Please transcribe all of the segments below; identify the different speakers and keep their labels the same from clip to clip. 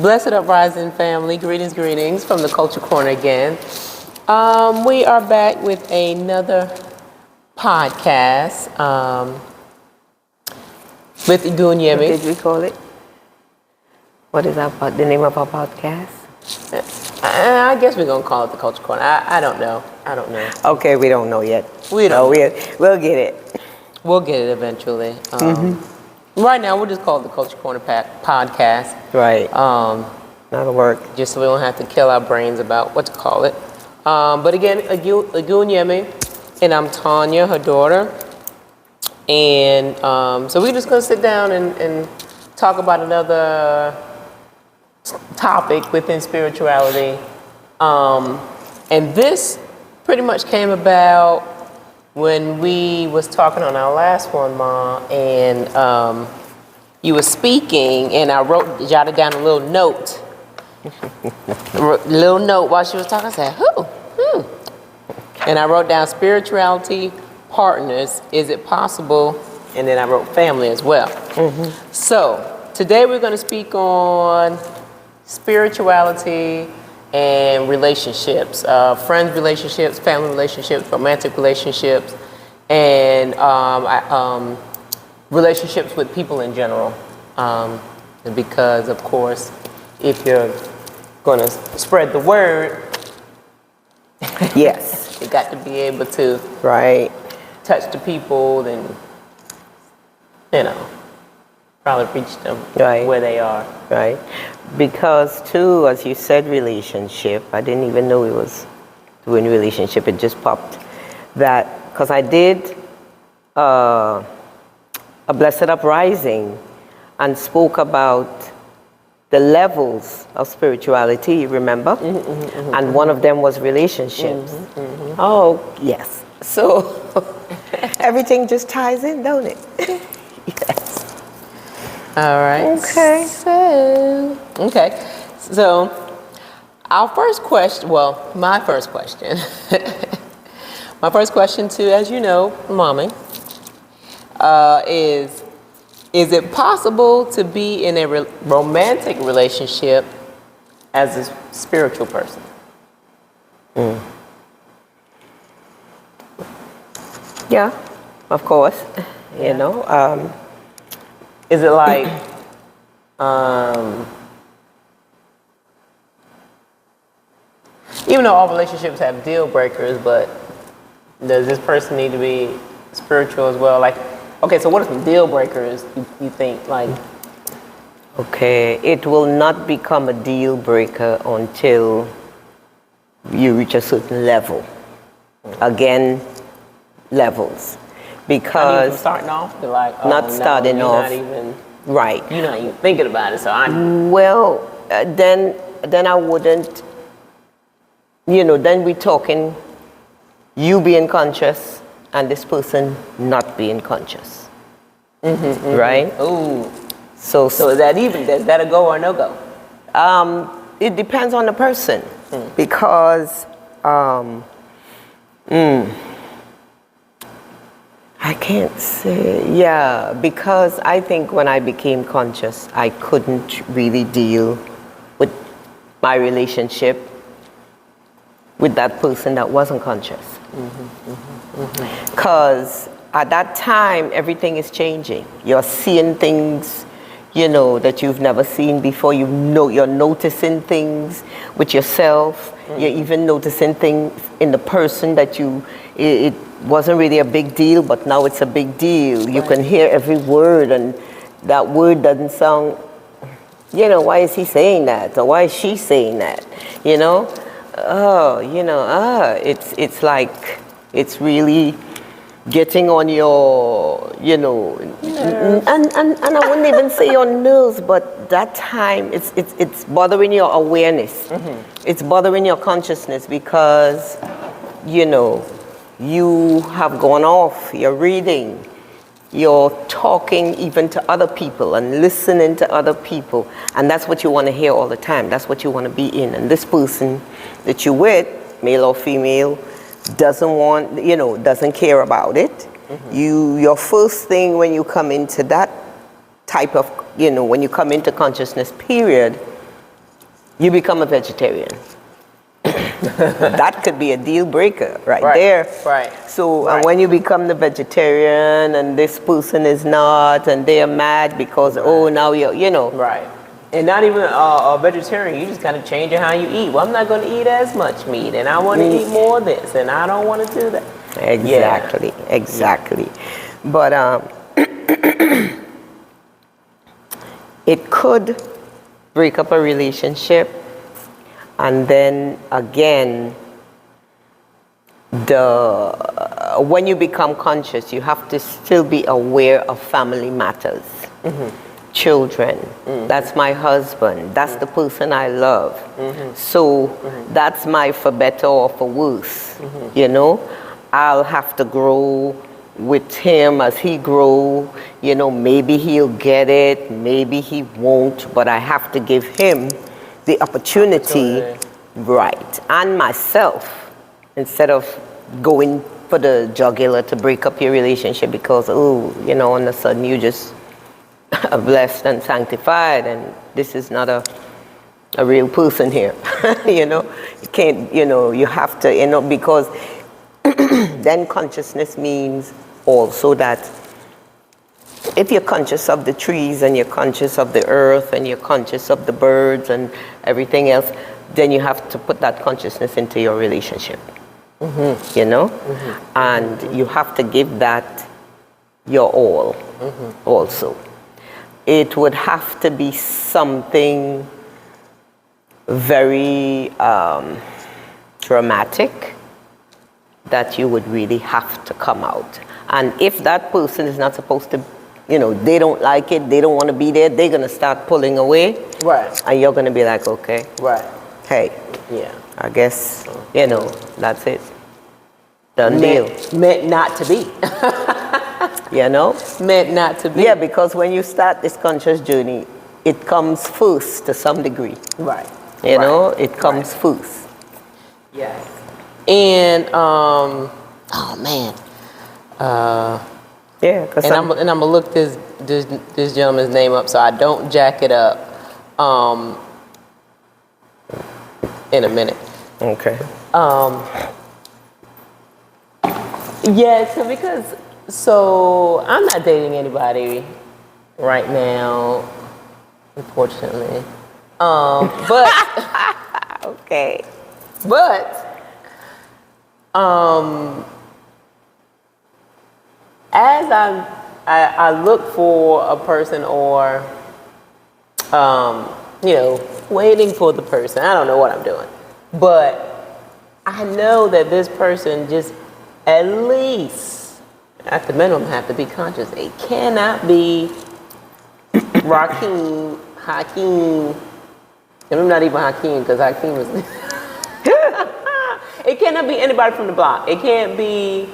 Speaker 1: Blessed Uprising family, greetings from the Culture Corner again. We are back with another podcast with Igunyemi.
Speaker 2: What did we call it? What is the name of our podcast?
Speaker 1: I guess we're going to call it the Culture Corner. I don't know.
Speaker 2: Okay, we don't know yet.
Speaker 1: We don't.
Speaker 2: We'll get it.
Speaker 1: We'll get it eventually. Right now, we'll just call it the Culture Corner podcast.
Speaker 2: Right. That'll work.
Speaker 1: Just so we don't have to kill our brains about what to call it. But again, Igunyemi, and I'm Tanya, her daughter. And so we're just going to sit down and talk about another topic within spirituality. And this pretty much came about when we was talking on our last one, Ma, and you were speaking, and I jotted down a little note. While she was talking. I said, who? And I wrote down spirituality, partners, is it possible? And then I wrote family as well. So today we're going to speak on spirituality and relationships, friends relationships, family relationships, romantic relationships, and relationships with people in general. Because, of course, if you're going to spread the word,
Speaker 2: Yes.
Speaker 1: you got to be able to
Speaker 2: Right.
Speaker 1: touch the people and, probably reach them
Speaker 2: Right.
Speaker 1: where they are.
Speaker 2: Right. Because too, as you said, relationship. I didn't even know it was doing relationship. It just popped that because I did a Blessed Uprising and spoke about the levels of spirituality, remember? And one of them was relationships. Oh, yes. So everything just ties in, don't it? Yes.
Speaker 1: All right.
Speaker 2: Okay.
Speaker 1: So our first question, my first question, my first question to, as you know, Mommy, is it possible to be in a romantic relationship as a spiritual person?
Speaker 2: Yeah, of course.
Speaker 1: Is it like, even though all relationships have deal breakers, but does this person need to be spiritual as well? Like, okay, so what are some deal breakers you think, like?
Speaker 2: Okay, it will not become a deal breaker until you reach a certain level. Again, levels.
Speaker 1: Not even
Speaker 2: Because
Speaker 1: starting off, they're like, oh,
Speaker 2: Not
Speaker 1: no,
Speaker 2: starting
Speaker 1: you're
Speaker 2: off.
Speaker 1: Not even,
Speaker 2: right.
Speaker 1: you're not even thinking about it, so
Speaker 2: Then I wouldn't, then we're talking you being conscious and this person not being conscious. Right?
Speaker 1: Ooh.
Speaker 2: So
Speaker 1: is that even? Is that a go or no go?
Speaker 2: it depends on the person because I can't say, because I think when I became conscious, I couldn't really deal with my relationship with that person that wasn't conscious. Because at that time, everything is changing. You're seeing things, that you've never seen before. You're noticing things with yourself. You're even noticing things in the person that it wasn't really a big deal, but now it's a big deal. You can hear every word, and that word doesn't sound, why is he saying that? Or why is she saying that? It's like, it's really getting on your, and I wouldn't even say your nerves, but that time it's bothering your awareness. It's bothering your consciousness because, you have gone off, you're reading, you're talking even to other people and listening to other people, and that's what you want to hear all the time. That's what you want to be in. And this person that you're with, male or female, doesn't care about it. Your first thing when you come into that type of, when you come into consciousness period, you become a vegetarian. That could be a deal breaker right
Speaker 1: Right,
Speaker 2: there.
Speaker 1: right,
Speaker 2: So
Speaker 1: right.
Speaker 2: when you become the vegetarian and this person is not, and they are mad because, oh, now you're, you know.
Speaker 1: Right. And not even a vegetarian, you just kind of changing how you eat. Well, I'm not going to eat as much meat, and I want to eat more of this, and I don't want to do that.
Speaker 2: Exactly, exactly. But it could break up a relationship, and then again, when you become conscious, you have to still be aware of family matters. Children, that's my husband, that's the person I love. So that's my for better or for worse. You know, I'll have to grow with him as he grow. You know, maybe he'll get it, maybe he won't, but I have to give him the opportunity, right, and myself, instead of going for the jugular to break up your relationship because, oh, you know, all of a sudden you just are blessed and sanctified, and this is not a real person here. You know, you can't, you know, you have to, you know, because then consciousness means also that if you're conscious of the trees and you're conscious of the earth and you're conscious of the birds and everything else, then you have to put that consciousness into your relationship. You know, and you have to give that your all also. It would have to be something very dramatic that you would really have to come out. And if that person is not supposed to, you know, they don't like it, they don't want to be there, they're going to start pulling away.
Speaker 1: Right.
Speaker 2: And you're going to be like, okay,
Speaker 1: Right.
Speaker 2: hey,
Speaker 1: Yeah.
Speaker 2: I guess, you know, that's it. Done deal.
Speaker 1: Meant not to be.
Speaker 2: You know?
Speaker 1: Meant not to be.
Speaker 2: Yeah, because when you start this conscious journey, it comes first to some degree.
Speaker 1: Right.
Speaker 2: You know, it comes first.
Speaker 1: Yes. And oh man.
Speaker 2: Yeah, because
Speaker 1: And I'm gonna look this gentleman's name up so I don't jack it up in a minute.
Speaker 2: okay.
Speaker 1: Yeah, so I'm not dating anybody right now, unfortunately. But
Speaker 2: Okay.
Speaker 1: As I look for a person or you know, waiting for the person, I don't know what I'm doing, but I know that this person just at least at the minimum have to be conscious. It cannot be Hakeem. And I'm not even Hakeem because Hakeem is. It cannot be anybody from the block. It can't be.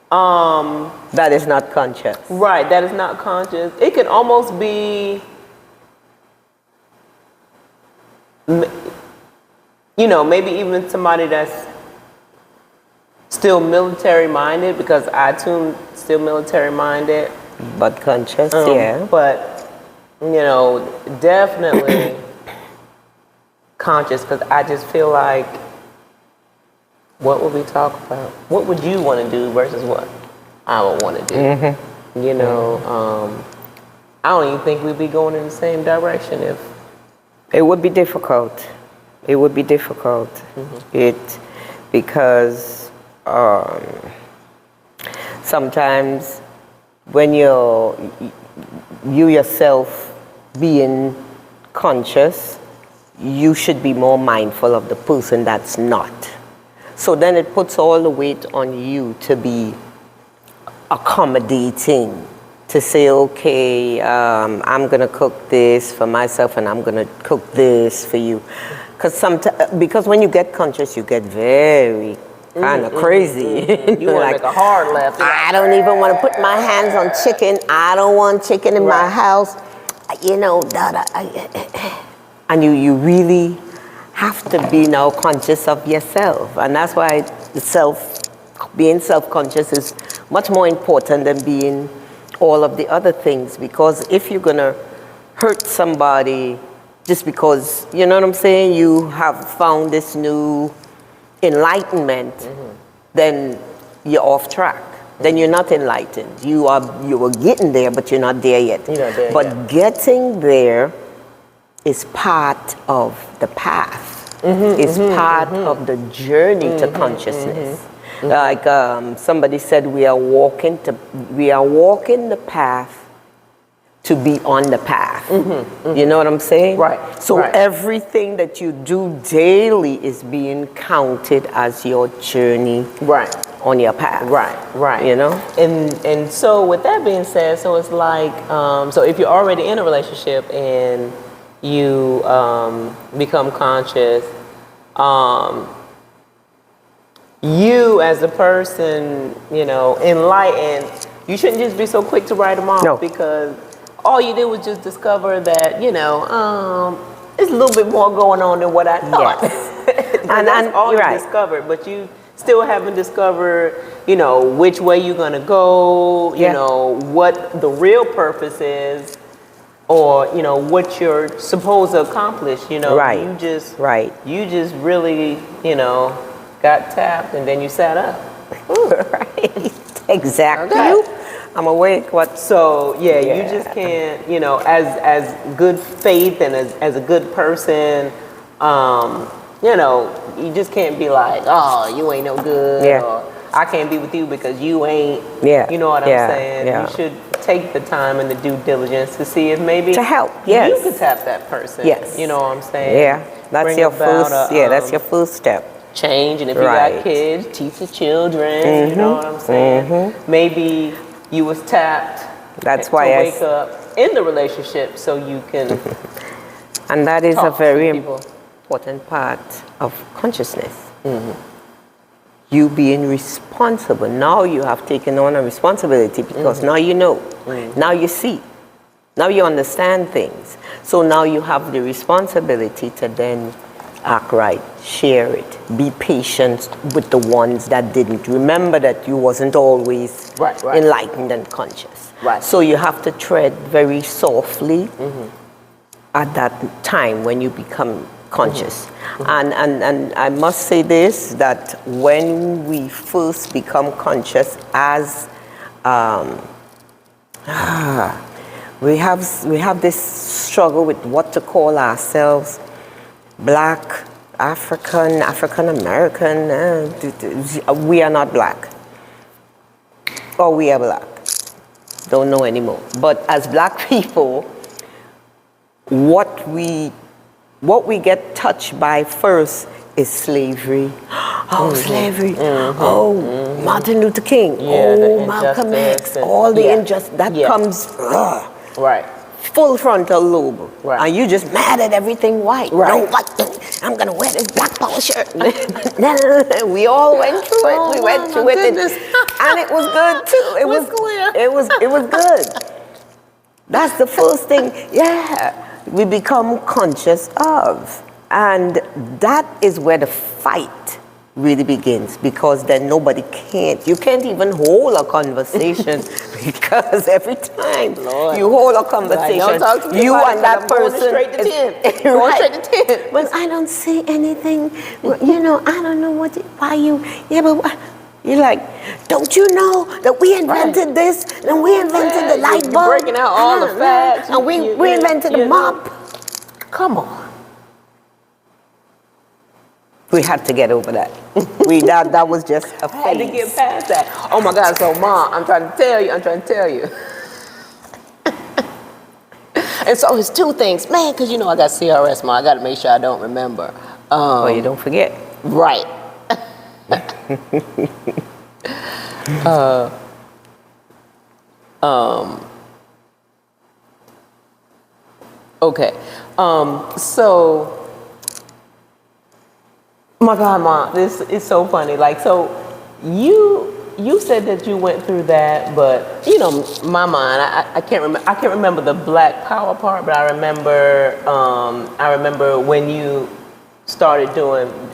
Speaker 2: That is not conscious.
Speaker 1: Right. That is not conscious. It can almost be. You know, maybe even somebody that's still military minded, because I too still military minded.
Speaker 2: But conscious, yeah.
Speaker 1: But you know, definitely conscious, because I just feel like, what would we talk about? What would you want to do versus what I would want to do? You know, I don't even think we'd be going in the same direction if.
Speaker 2: It would be difficult. It would be difficult. Because sometimes when you yourself being conscious, you should be more mindful of the person that's not. So then it puts all the weight on you to be accommodating, to say, okay, I'm going to cook this for myself and I'm going to cook this for you. Because when you get conscious, you get very kind of crazy.
Speaker 1: You want to make a hard left.
Speaker 2: I don't even want to put my hands on chicken. I don't want chicken in my house. You know, and you really have to be now conscious of yourself. And that's why being self-conscious is much more important than being all of the other things. Because if you're going to hurt somebody just because, you know what I'm saying, you have found this new enlightenment, then you're off track. Then you're not enlightened. You were getting there, but you're not there yet.
Speaker 1: You're not there
Speaker 2: but
Speaker 1: yet.
Speaker 2: getting there is part of the path. It's part of the journey to consciousness. Like somebody said, we are walking the path to be on the path. You know what I'm saying?
Speaker 1: Right,
Speaker 2: So
Speaker 1: right.
Speaker 2: everything that you do daily is being counted as your journey
Speaker 1: Right.
Speaker 2: on your path.
Speaker 1: Right.
Speaker 2: You know?
Speaker 1: And so with that being said, so it's like, so if you're already in a relationship and you become conscious, you as a person, you know, enlightened, you shouldn't just be so quick to write them off
Speaker 2: No.
Speaker 1: because all you did was just discover that, you know, there's a little bit more going on than what I thought. and that's all you
Speaker 2: right.
Speaker 1: discovered, but you still haven't discovered, you know, which way you're gonna go, you
Speaker 2: Yeah.
Speaker 1: know, what the real purpose is, or you know what you're supposed to accomplish. You know,
Speaker 2: Right.
Speaker 1: you just really, you know, got tapped and then you sat up.
Speaker 2: Right. Exactly.
Speaker 1: Okay.
Speaker 2: I'm awake. What?
Speaker 1: So yeah, you
Speaker 2: Yeah.
Speaker 1: just can't, you know, as good faith and as a good person, you know, you just can't be like, oh, you ain't no good,
Speaker 2: Yeah.
Speaker 1: or I can't be with you because you ain't.
Speaker 2: Yeah.
Speaker 1: You know what
Speaker 2: Yeah.
Speaker 1: I'm saying?
Speaker 2: Yeah.
Speaker 1: You should take the time and the due diligence to see if maybe
Speaker 2: To help, yes.
Speaker 1: you could tap that person.
Speaker 2: Yes.
Speaker 1: You know what I'm saying?
Speaker 2: Yeah. That's
Speaker 1: Bring
Speaker 2: your
Speaker 1: about
Speaker 2: first. That's your first step.
Speaker 1: change, and if you
Speaker 2: Right.
Speaker 1: got kids, teach the children. You know what I'm saying? Maybe you was tapped.
Speaker 2: That's
Speaker 1: to
Speaker 2: why
Speaker 1: wake up in the relationship so you can
Speaker 2: And that is a
Speaker 1: talk to
Speaker 2: very
Speaker 1: people.
Speaker 2: important part of consciousness. You being responsible. Now you have taken on a responsibility because now you know. Now you see. Now you understand things. So now you have the responsibility to then act right, share it, be patient with the ones that didn't. Remember that you wasn't always
Speaker 1: Right.
Speaker 2: enlightened and conscious.
Speaker 1: Right.
Speaker 2: So you have to tread very softly at that time when you become conscious. And I must say this, that when we first become conscious as we have this struggle with what to call ourselves, Black, African American. We are not Black, or we are Black. Don't know anymore. But as Black people, what we get touched by first is slavery. Oh, slavery. Oh, Martin Luther King.
Speaker 1: Yeah, the
Speaker 2: oh, Malcolm X.
Speaker 1: injustice and-
Speaker 2: All the
Speaker 1: yeah.
Speaker 2: injustice that
Speaker 1: Yeah.
Speaker 2: comes
Speaker 1: Right.
Speaker 2: full frontal lobe.
Speaker 1: Right.
Speaker 2: And you just mad at everything white.
Speaker 1: Right.
Speaker 2: No, what? I'm gonna wear this Black Power shirt. We all went through it.
Speaker 1: Oh,
Speaker 2: We
Speaker 1: my
Speaker 2: went through
Speaker 1: goodness.
Speaker 2: it, and it was good too. It was
Speaker 1: clear.
Speaker 2: It was good. That's the first thing. Yeah, we become conscious of, and that is where the fight really begins, because then you can't even hold a conversation because every time
Speaker 1: Lord.
Speaker 2: you hold a conversation,
Speaker 1: Don't talk to me
Speaker 2: you
Speaker 1: about
Speaker 2: and
Speaker 1: it,
Speaker 2: that
Speaker 1: 'cause I'm going
Speaker 2: person
Speaker 1: straight to
Speaker 2: is-
Speaker 1: 10. Going
Speaker 2: Right.
Speaker 1: straight to 10.
Speaker 2: But I don't see anything. You know, I don't know why you. Yeah, but you're like, don't you know that we invented this and we invented the light
Speaker 1: You're
Speaker 2: bulb?
Speaker 1: breaking out all the facts.
Speaker 2: And we invented the mop.
Speaker 1: Come on.
Speaker 2: We had to get over that. That was just a
Speaker 1: I had to get
Speaker 2: phase.
Speaker 1: past that. Oh my God, so Mom, I'm trying to tell you. And so it's two things, man, because you know I got CRS, Mom. I got to make sure I don't remember.
Speaker 2: Oh, you don't forget.
Speaker 1: Right. Okay. So, my God, Mom, this is so funny. Like, so you said that you went through that, but you know, my mind, I can't remember. I can't remember the Black Power part, but I remember when you started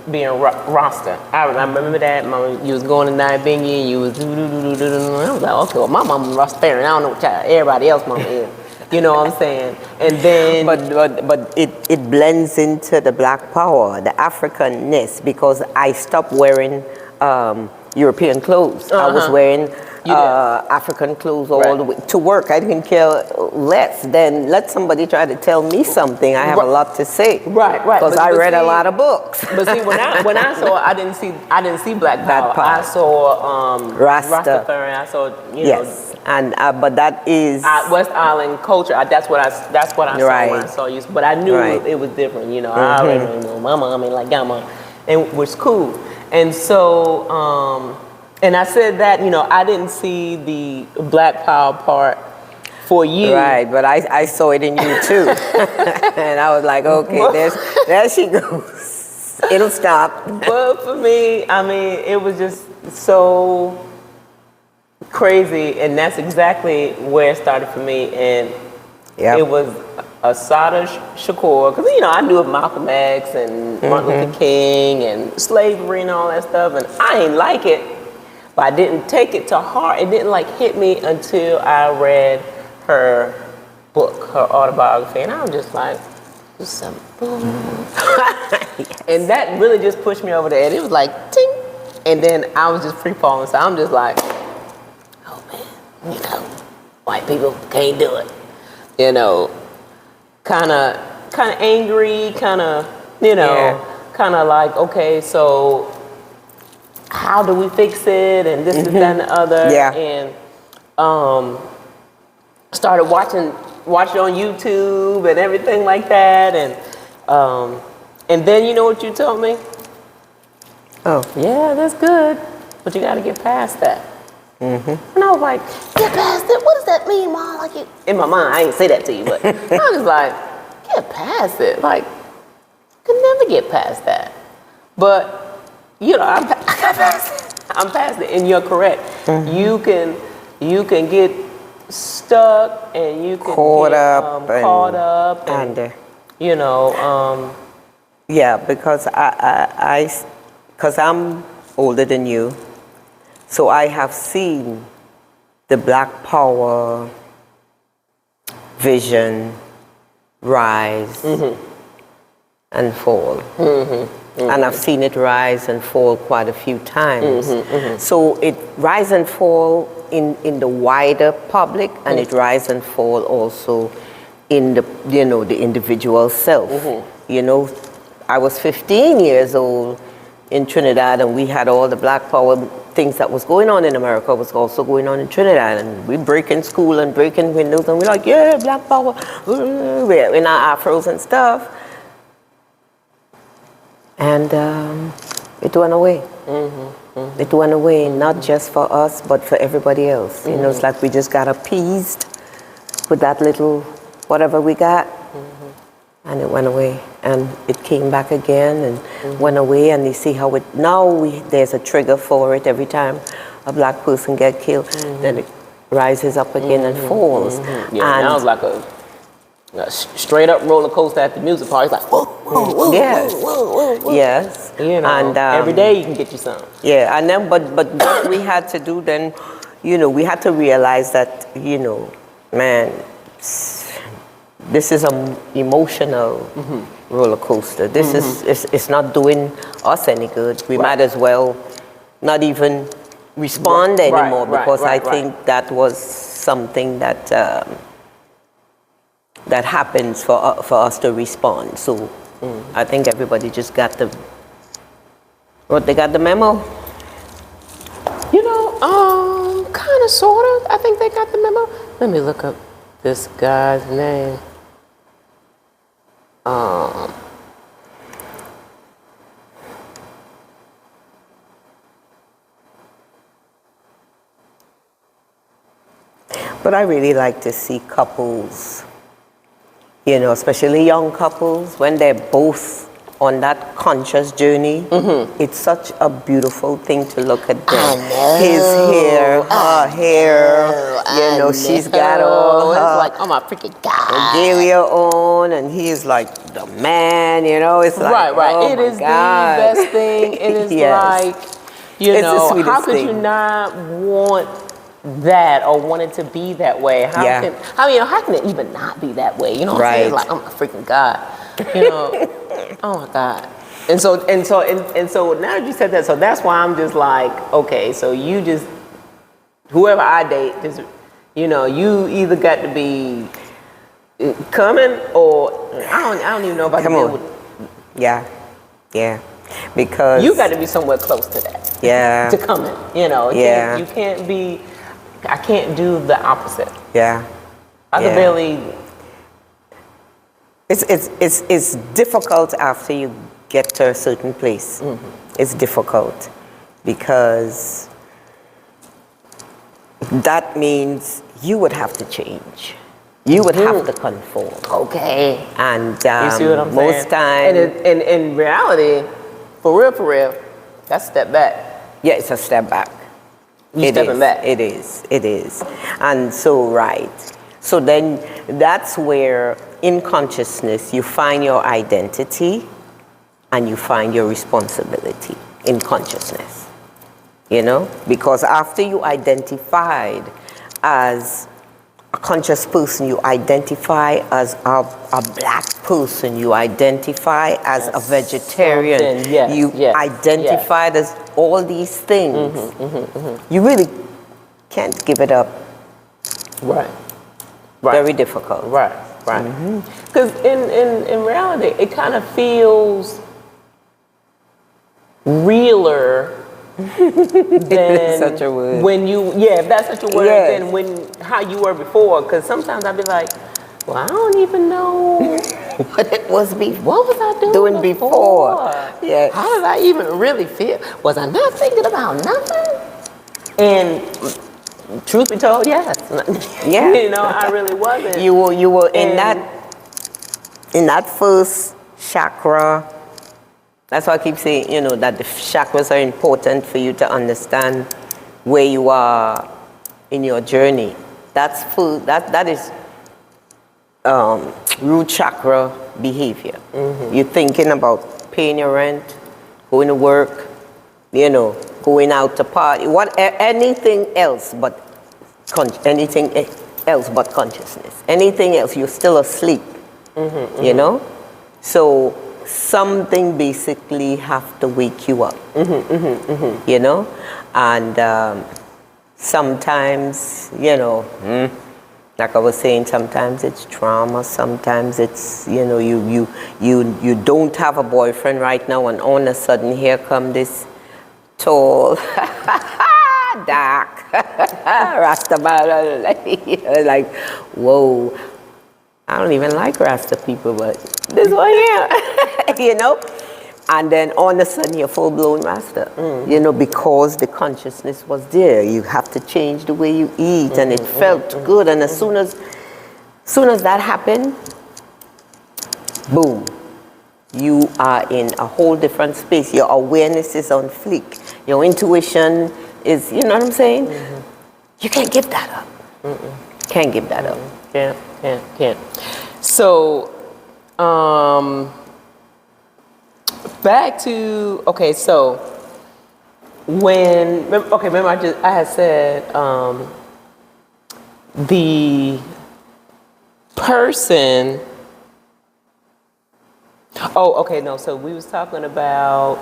Speaker 1: being Rasta. I remember that. You was going to Nibingi, you was I was like, okay, well, my mama was Rastafarian. I don't know what everybody else mama is. You know what I'm saying? And then,
Speaker 2: But it blends into the black power, the Africanness, because I stopped wearing European clothes. I was wearing African clothes all the way to work. I didn't care less. Then let somebody try to tell me something. I have a lot to say.
Speaker 1: Right.
Speaker 2: Because I read a lot of books.
Speaker 1: But see, when I saw, I didn't see black power.
Speaker 2: Power.
Speaker 1: I saw
Speaker 2: Rasta.
Speaker 1: Rastafari. I saw
Speaker 2: Yes, and but that is
Speaker 1: West Island culture. That's what I saw when I saw you. But I knew it was different. You know, I already know my mom and like grandma, and was cool. And so, and I said that, you know, I didn't see the black power part for you.
Speaker 2: right, but I saw it in you too, and I was like, okay, there she goes. It'll stop.
Speaker 1: But for me, I mean, it was just so crazy, and that's exactly where it started for me. And it was Assata Shakur, because you know I knew of Malcolm X and Martin Luther King and slavery and all that stuff, and I ain't like it, but I didn't take it to heart. It didn't like hit me until I read her book, her autobiography, and I was just like, simple. And that really just pushed me over the edge. It was like ting, and then I was just free falling. So I'm just like, oh man, you know, white people can't do it. You know, kind of angry, kind of, you know, kind of like, okay, so how do we fix it? And this, that, and the other.
Speaker 2: Yeah.
Speaker 1: And started watching on YouTube and everything like that. And then you know what you told me?
Speaker 2: Oh.
Speaker 1: Yeah, that's good, but you got to get past that. And I was like, get past it? What does that mean, Mom? Like, in my mind, I ain't say that to you, but I was like, get past it. Like, you can never get past that. But, you know, I got past it. I'm past it, and you're correct. You can get stuck, and you can
Speaker 2: Caught
Speaker 1: get
Speaker 2: up,
Speaker 1: and you know.
Speaker 2: Yeah, because because I'm older than you. So I have seen the black power vision rise and fall. And I've seen it rise and fall quite a few times. So it rise and fall in the wider public, and it rise and fall also in the, you know, the individual self. You know, I was 15 years old in Trinidad, and we had all the black power things that was going on in America was also going on in Trinidad, and we breaking school and breaking windows, and we're like, yeah, black power, we're in our afros and stuff, and it went away. It went away, not just for us, but for everybody else. You know, it's like we just got appeased with that little whatever we got, and it went away, and it came back again and went away, and you see how it now there's a trigger for it every time a black person get killed, then it rises up again and falls.
Speaker 1: Yeah, now it's like a straight up roller coaster at the music park. It's like whoa, whoa, whoa,
Speaker 2: yes,
Speaker 1: whoa, whoa, whoa.
Speaker 2: yes,
Speaker 1: You know,
Speaker 2: and
Speaker 1: every day you can get you some.
Speaker 2: yeah, and then but what we had to do then, you know, we had to realize that, you know, man, this is an emotional roller coaster. This is it's not doing us any good. We might as well not even respond anymore, because I think that was something that that happens for us to respond. So I think everybody just got the memo.
Speaker 1: You know, kind of, sort of. I think they got the memo. Let me look up this guy's name.
Speaker 2: But I really like to see couples, you know, especially young couples, when they're both on that conscious journey. It's such a beautiful thing to look at them. His hair, her hair, you know, she's got all her
Speaker 1: It's like, oh my freaking God.
Speaker 2: regalia on, and he's like the man, you know. It's like,
Speaker 1: Right.
Speaker 2: oh
Speaker 1: It
Speaker 2: my
Speaker 1: is
Speaker 2: God.
Speaker 1: the best thing. It is
Speaker 2: Yes.
Speaker 1: like, you
Speaker 2: It's the
Speaker 1: know,
Speaker 2: sweetest
Speaker 1: how could
Speaker 2: thing.
Speaker 1: you not want that or wanted to be that way. How
Speaker 2: Yeah.
Speaker 1: how can it even not be that way? You know what I'm saying? It's
Speaker 2: Right.
Speaker 1: like, oh my freaking God. You know, oh my God. And so now that you said that, so that's why I'm just like, okay, so you just, whoever I date, just, you know, you either got to be coming or I don't even know if I can
Speaker 2: Come
Speaker 1: deal
Speaker 2: on.
Speaker 1: with.
Speaker 2: Yeah. Yeah. Because
Speaker 1: You got to be somewhere close to that.
Speaker 2: Yeah.
Speaker 1: To come in, you know.
Speaker 2: Yeah.
Speaker 1: You can't be. I can't do the opposite.
Speaker 2: Yeah.
Speaker 1: I could
Speaker 2: Yeah.
Speaker 1: barely.
Speaker 2: It's difficult after you get to a certain place. It's difficult because that means you would have to change. You would have to conform.
Speaker 1: Okay.
Speaker 2: And
Speaker 1: You see what I'm saying?
Speaker 2: most times,
Speaker 1: And in reality, for real, that's a step back.
Speaker 2: yeah, it's a step back.
Speaker 1: You stepping back.
Speaker 2: It is. And so, right. So then that's where in consciousness you find your identity and you find your responsibility in consciousness. You know? Because after you identified as a conscious person, you identify as a black person, you identify as a vegetarian,
Speaker 1: something, yes,
Speaker 2: you
Speaker 1: yes,
Speaker 2: identified as all these things. You really can't give it up.
Speaker 1: Right.
Speaker 2: Very difficult.
Speaker 1: Right. Because in reality, it kind of feels realer than
Speaker 2: Such a word.
Speaker 1: when you, if that's such a word,
Speaker 2: Yes.
Speaker 1: than how you were before. Because sometimes I'd be like, well, I don't even know
Speaker 2: But it was before.
Speaker 1: what was I doing,
Speaker 2: Doing before. Yes.
Speaker 1: How did I even really feel? Was I not thinking about nothing? And truth be told, yes.
Speaker 2: Yeah.
Speaker 1: You know, I really wasn't.
Speaker 2: You were in
Speaker 1: And-
Speaker 2: that first chakra. That's why I keep saying, you know, that the chakras are important for you to understand where you are in your journey. That's full. That is root chakra behavior. You're thinking about paying your rent, going to work, you know, going out to party, anything else but consciousness. Anything else, you're still asleep. You know, so something basically have to wake you up. You know, and sometimes, you know, like I was saying, sometimes it's trauma, sometimes it's, you know, you don't have a boyfriend right now, and all of a sudden here come this tall, dark Rastaman, like, whoa. I don't even like Rasta people, but this one here, you know? And then all of a sudden you're full-blown Rasta, you know, because the consciousness was there. You have to change the way you eat, and it felt good. And as soon as that happened, boom, you are in a whole different space. Your awareness is on fleek. Your intuition is, you know what I'm saying? You can't give that up. Can't give that up.
Speaker 1: Can't. So, back to, okay, so remember I had said the person, so we was talking about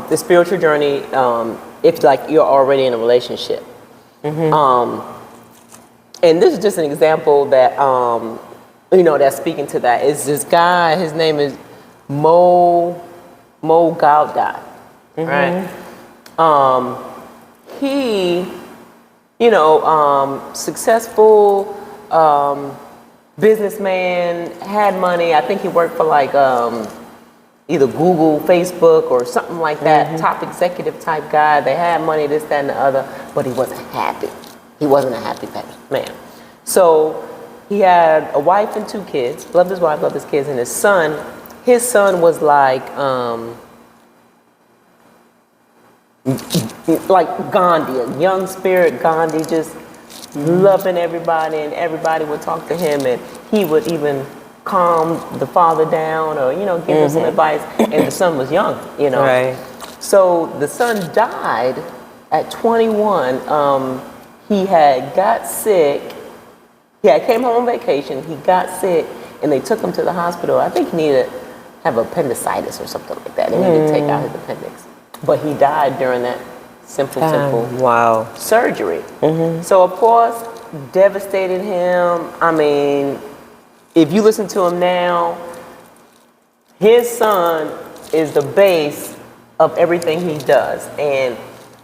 Speaker 1: the spiritual journey, if like you're already in a relationship. And this is just an example that, you know, that's speaking to that. Is this guy, his name is Mo Gaudat, right? He, you know, successful businessman, had money. I think he worked for like either Google, Facebook, or something like that, top executive type guy. They had money, this, that, and the other, but he wasn't happy. He wasn't a happy man. So he had a wife and 2 kids, loved his wife, loved his kids, and his son was like Gandhi, a young spirit Gandhi, just loving everybody, and everybody would talk to him, and he would even calm the father down, or, you know, give him some advice, and the son was young, you know.
Speaker 2: Right.
Speaker 1: So the son died at 21. he had got sick. He had came home on vacation. He got sick, and they took him to the hospital. I think he needed to have appendicitis or something like that. They needed to take out his appendix. But he died during that simple
Speaker 2: Wow.
Speaker 1: surgery. So of course, devastated him. I mean, if you listen to him now, his son is the base of everything he does, and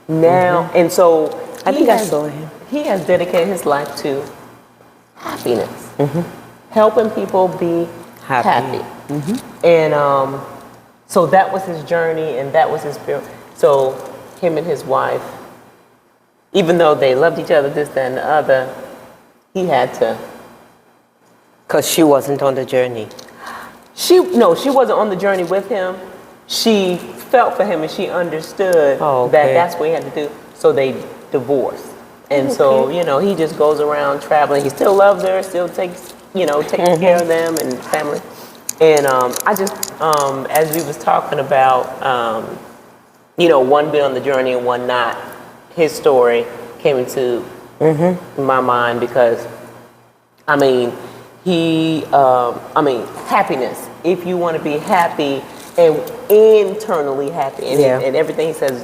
Speaker 1: now, and so
Speaker 2: I think I saw him.
Speaker 1: He has dedicated his life to happiness, helping people be happy. And so that was his journey, and that was his spirit. So him and his wife, even though they loved each other, this, that, and the other, he had to.
Speaker 2: Because she wasn't on the journey.
Speaker 1: She wasn't on the journey with him. She felt for him and she understood that that's what he had to do. So they divorced. And so, he just goes around traveling. He still loves her, still takes care of them and family. And I just, as we was talking about, one being on the journey and one not, his story came into my mind because, happiness. If you want to be happy and internally happy, and everything he says,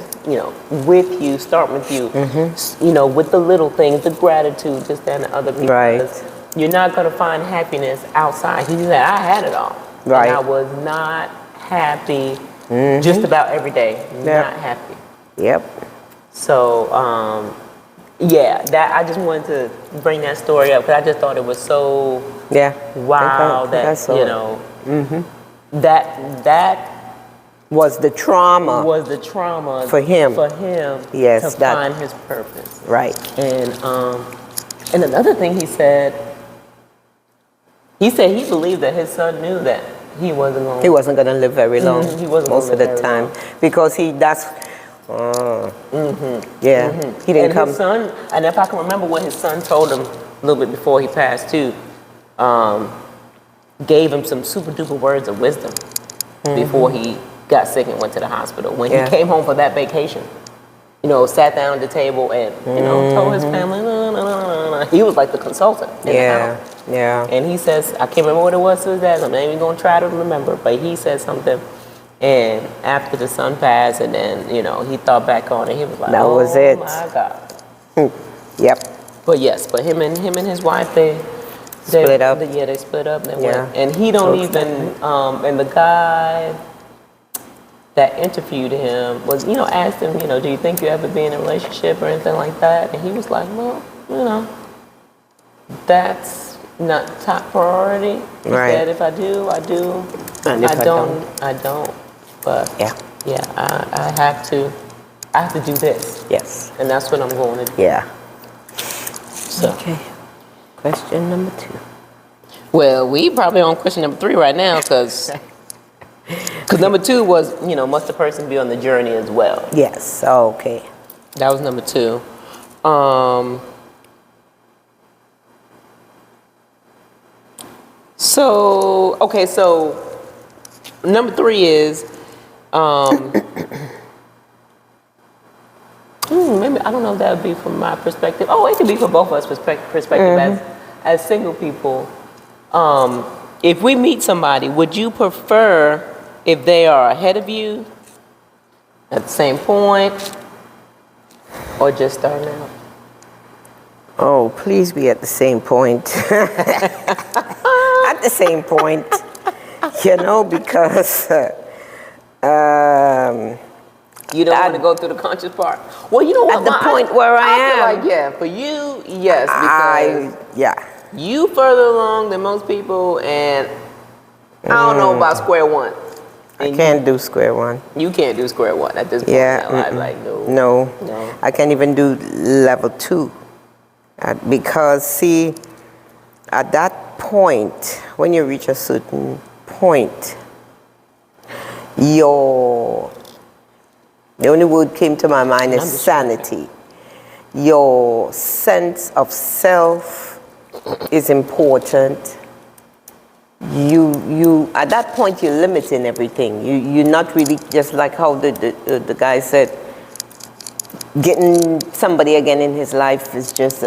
Speaker 1: with you, start with you, with the little things, the gratitude, this, that, and the other people.
Speaker 2: Right.
Speaker 1: You're not going to find happiness outside. He said, I had it all.
Speaker 2: Right.
Speaker 1: And I was not happy just about every day. Not happy.
Speaker 2: Yep.
Speaker 1: So, that I just wanted to bring that story up because I just thought it was so wow that that
Speaker 2: was the trauma for him. Yes,
Speaker 1: to find his purpose.
Speaker 2: Right.
Speaker 1: And another thing he said he believed that his son knew that he wasn't going
Speaker 2: to live very long.
Speaker 1: He wasn't
Speaker 2: most of the
Speaker 1: very
Speaker 2: time
Speaker 1: long.
Speaker 2: Because he didn't come.
Speaker 1: His son, and if I can remember what his son told him a little bit before he passed too, gave him some super duper words of wisdom before he got sick and went to the hospital. When he came home for that vacation, sat down at the table and told his family, he was like the consultant in the house.
Speaker 2: Yeah.
Speaker 1: And he says, I can't remember what it was to his dad. I'm not even going to try to remember, but he said something. And after the son passed, and then he thought back on it, he was like,
Speaker 2: that was it.
Speaker 1: Oh my God.
Speaker 2: Yep.
Speaker 1: But him and his wife, they
Speaker 2: split up.
Speaker 1: They split up. And they went. And he don't even. And the guy that interviewed him was, asked him, do you think you ever be in a relationship or anything like that? And he was like, well, that's not top priority. He said, if I do, I do.
Speaker 2: And if I don't,
Speaker 1: I don't. But I have to do this.
Speaker 2: Yes.
Speaker 1: And that's what I'm going to do.
Speaker 2: Yeah.
Speaker 1: So.
Speaker 2: Okay. Question number 2.
Speaker 1: Well, we probably on question number 3 right now because number 2 was, must the person be on the journey as well?
Speaker 2: Yes. Okay.
Speaker 1: That was number 2. So number 3 is, maybe, I don't know if that would be from my perspective. Oh, it could be from both of us perspective as single people. If we meet somebody, would you prefer if they are ahead of you at the same point or just starting out?
Speaker 2: Oh, please be at the same point. At the same point, because
Speaker 1: you don't want to go through the conscious part. Well, you know what?
Speaker 2: At the point where I am,
Speaker 1: feel like, for you, yes, because you further along than most people, and I don't know about square one.
Speaker 2: I can't do square one.
Speaker 1: You can't do square one at this point in your life. Like,
Speaker 2: no. I can't even do level 2. Because, see, at that point, when you reach a certain point, the only word came to my mind is sanity. Your sense of self is important. You at that point you're limiting everything. You're not really, just like how the guy said, getting somebody again in his life is just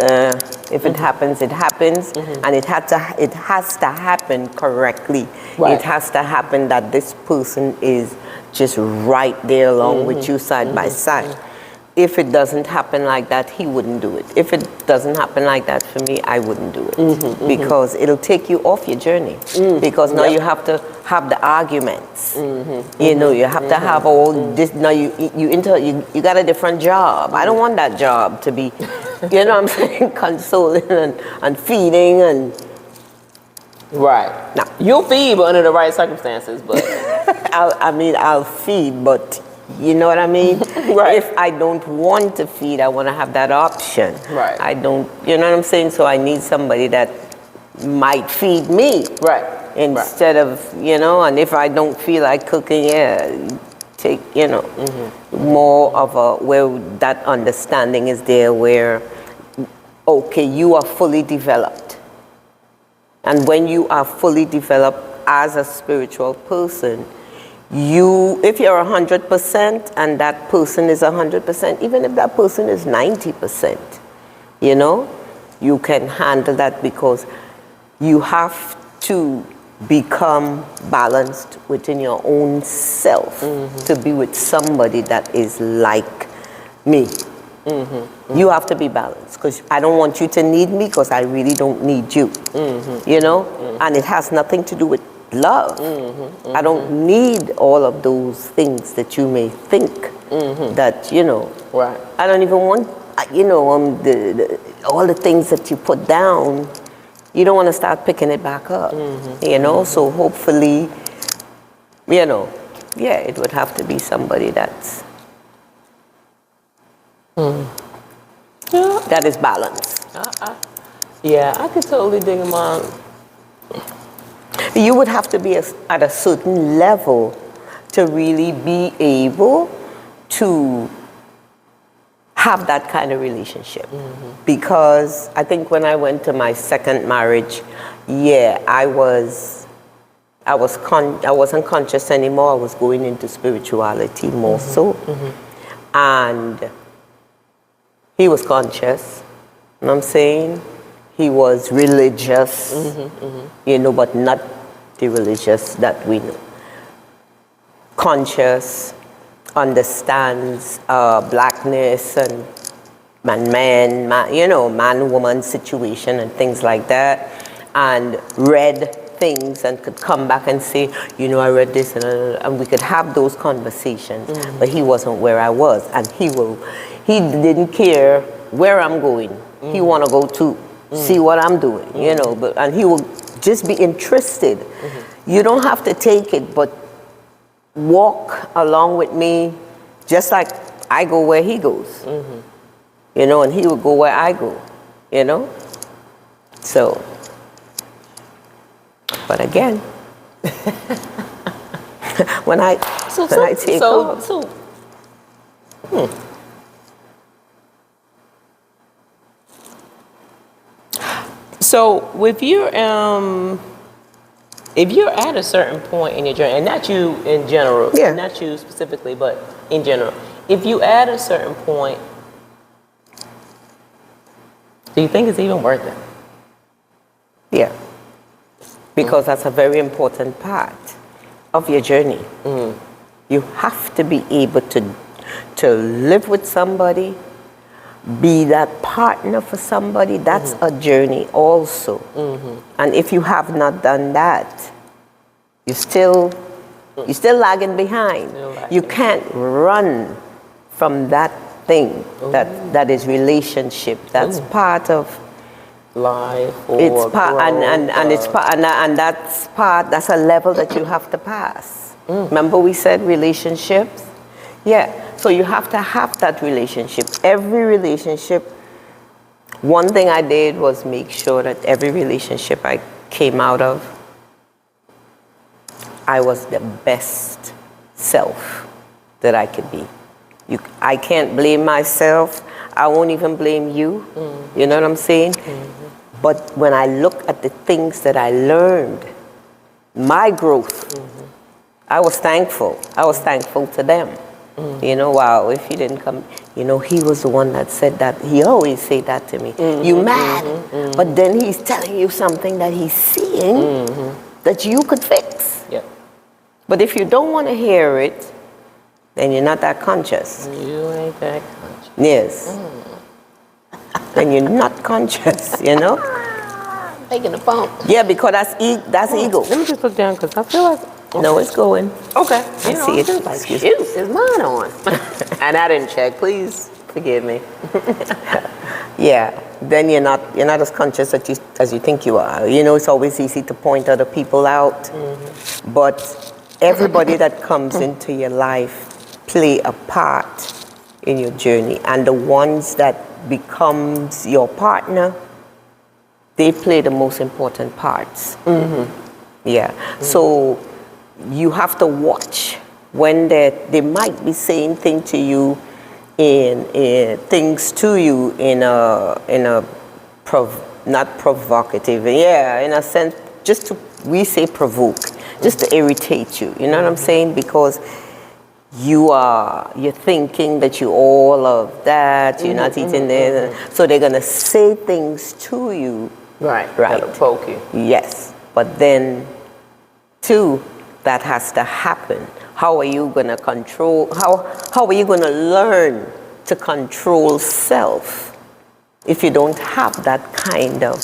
Speaker 2: if it happens, it happens, and it has to happen correctly.
Speaker 1: Right.
Speaker 2: It has to happen that this person is just right there along with you side by side. If it doesn't happen like that, he wouldn't do it. If it doesn't happen like that for me, I wouldn't do it because it'll take you off your journey. Because now you have to have the arguments. You know, you have to have all this. Now you got a different job. I don't want that job to be, you know what I'm saying, consoling and feeding and.
Speaker 1: Right.
Speaker 2: No.
Speaker 1: You'll feed, but under the right circumstances. But
Speaker 2: I'll feed, but you know what I mean?
Speaker 1: Right.
Speaker 2: If I don't want to feed, I want to have that option.
Speaker 1: Right.
Speaker 2: I don't, you know what I'm saying? So I need somebody that might feed me.
Speaker 1: right.
Speaker 2: Instead of, you know, and if I don't feel like cooking, take, you know, more of a, where that understanding is there where, okay, you are fully developed. And when you are fully developed as a spiritual person, if you're 100% and that person is 100%, even if that person is 90%, you know, you can handle that because you have to become balanced within your own self to be with somebody that is like me. You have to be balanced because I don't want you to need me because I really don't need you. You know, and it has nothing to do with love. I don't need all of those things that you may think that, you know.
Speaker 1: Right.
Speaker 2: I don't even want, you know, all the things that you put down, you don't want to start picking it back up, you know. So hopefully, you know, it would have to be somebody that's, that is balanced.
Speaker 1: Yeah, I could totally dig him on.
Speaker 2: You would have to be at a certain level to really be able to have that kind of relationship. Because I think when I went to my second marriage, I wasn't conscious anymore. I was going into spirituality more so. And he was conscious, you know what I'm saying? He was religious, you know, but not the religious that we know. Conscious, understands blackness and man, you know, man-woman situation and things like that, and read things and could come back and say, you know, I read this, and we could have those conversations. But he wasn't where I was, and he didn't care where I'm going. He want to go to see what I'm doing, you know, and he will just be interested. You don't have to take it, but walk along with me, just like I go where he goes, you know, and he will go where I go, you know. So, but again, when I take off.
Speaker 1: So with your if you're at a certain point in your journey, and not you in general, not you specifically, but in general, if you at a certain point, do you think it's even worth it?
Speaker 2: Yeah, because that's a very important part of your journey. You have to be able to live with somebody, be that partner for somebody. That's a journey also. And if you have not done that, you're still lagging behind. You can't run from that thing that is relationship. That's part of
Speaker 1: life.
Speaker 2: It's part, and it's part, and that's a level that you have to pass. Remember we said relationships? So you have to have that relationship. Every relationship, one thing I did was make sure that every relationship I came out of, I was the best self that I could be. I can't blame myself. I won't even blame you. You know what I'm saying? But when I look at the things that I learned, my growth, I was thankful. I was thankful to them. You know, wow, if you didn't come, you know, he was the one that said that. He always say that to me. You mad, but then he's telling you something that he's seeing that you could fix.
Speaker 1: Yep.
Speaker 2: But if you don't want to hear it, then you're not that conscious.
Speaker 1: You ain't that conscious.
Speaker 2: Yes. Then you're not conscious, you know?
Speaker 1: Taking the phone.
Speaker 2: Yeah, because that's ego.
Speaker 1: Let me just look down because I feel like.
Speaker 2: No, it's going.
Speaker 1: Okay.
Speaker 2: I see it.
Speaker 1: Like,
Speaker 2: Excuse
Speaker 1: shoot,
Speaker 2: me.
Speaker 1: is mine on? And I didn't check. Please forgive me.
Speaker 2: Yeah. Then you're not as conscious as you think you are. You know, it's always easy to point other people out, but everybody that comes into your life play a part in your journey, and the ones that becomes your partner, they play the most important parts. Yeah. So you have to watch when they might be saying things to you in a not provocative, yeah, in a sense, just to, we say provoke, just to irritate you. You know what I'm saying? Because you're thinking that you all of that, you're not eating there, so they're gonna say things to you.
Speaker 1: Right.
Speaker 2: Right.
Speaker 1: That'll poke you.
Speaker 2: Yes, but then too, that has to happen. How are you gonna control? How are you gonna learn to control self if you don't have that kind of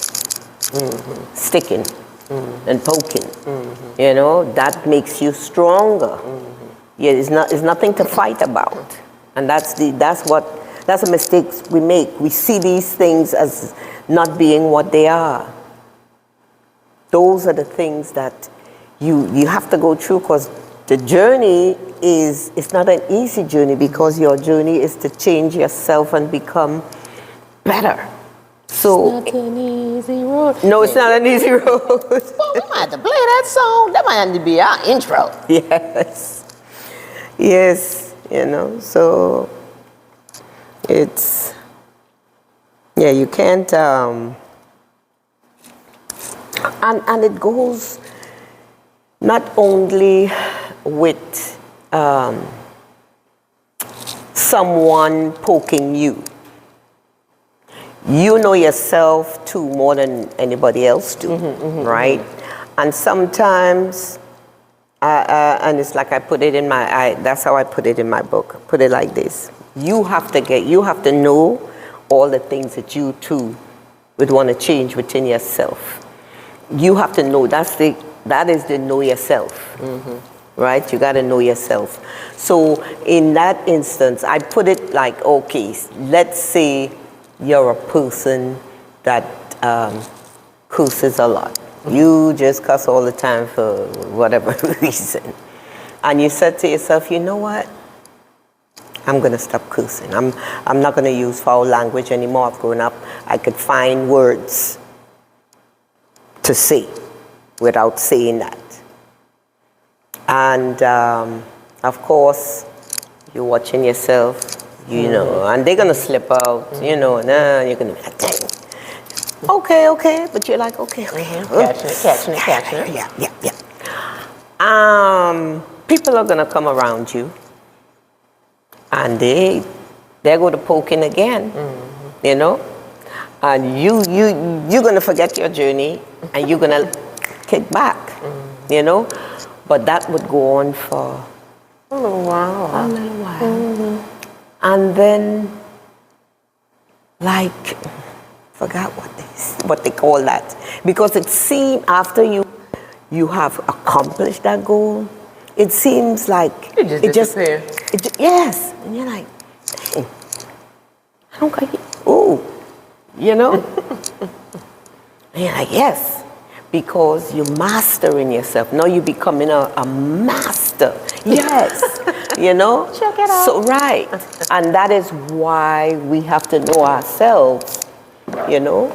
Speaker 2: sticking and poking? You know, that makes you stronger. Yeah, it's nothing to fight about, and that's a mistake we make. We see these things as not being what they are. Those are the things that you have to go through, because the journey it's not an easy journey, because your journey is to change yourself and become better. So
Speaker 1: Not an easy road.
Speaker 2: no, it's not an easy road.
Speaker 1: Well, we might have to play that song. That might have to be our intro.
Speaker 2: Yes, you know, so it's, yeah, you can't, and it goes not only with someone poking you. You know yourself too more than anybody else do, right? And sometimes, and it's like I put it in that's how I put it in my book. Put it like this: you have to know all the things that you too would want to change within yourself. You have to know. That is the know yourself, right? You got to know yourself. So in that instance, I put it like, okay, let's say you're a person that curses a lot. You just cuss all the time for whatever reason. And you said to yourself, you know what? I'm going to stop cursing. I'm not going to use foul language anymore. I've grown up. I could find words to say without saying that. And of course, you're watching yourself, you know, and they're going to slip out, you know, and you're going to be like, dang. Okay, but you're like, okay.
Speaker 1: Catching it.
Speaker 2: Yeah. People are gonna come around you, and they're going to poking again, you know, and you're gonna forget your journey, and you're gonna kick back, you know, but that would go on for
Speaker 1: A little while.
Speaker 2: and then, like, forgot what they call that, because it seems after you have accomplished that goal, it seems like
Speaker 1: It just disappear.
Speaker 2: Yes, and you're like, dang, I don't got it. Ooh, you know, and you're like, yes, because you're mastering yourself. Now you're becoming a master. Yes, you know.
Speaker 1: Check it out.
Speaker 2: So right, and that is why we have to know ourselves, you know,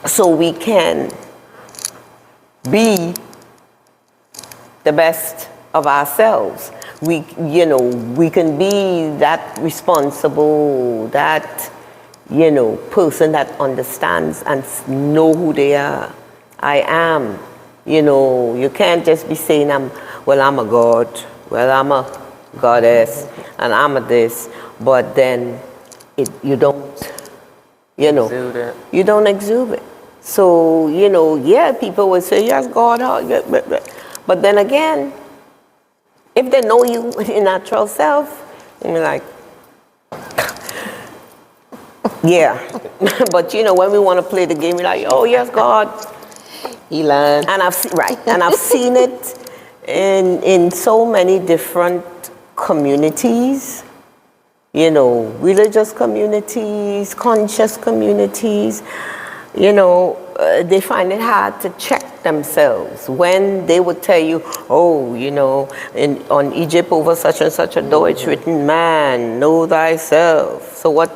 Speaker 2: so we can be the best of ourselves. We can be that responsible, that, you know, person that understands and know who they are. I am, you know, you can't just be saying I'm a God, well, I'm a goddess, and I'm a this, but then you don't,
Speaker 1: Exude it.
Speaker 2: you don't exude it. So, yeah, people will say, yes, God, yeah, but then again, if they know you in your natural self, you're like, yeah. But when we want to play the game, we're like, oh, yes, God.
Speaker 1: He lying.
Speaker 2: And I've seen it in so many different communities, religious communities, conscious communities. They find it hard to check themselves when they would tell you, oh, on Egypt over such and such a door it's written, man, know thyself. So what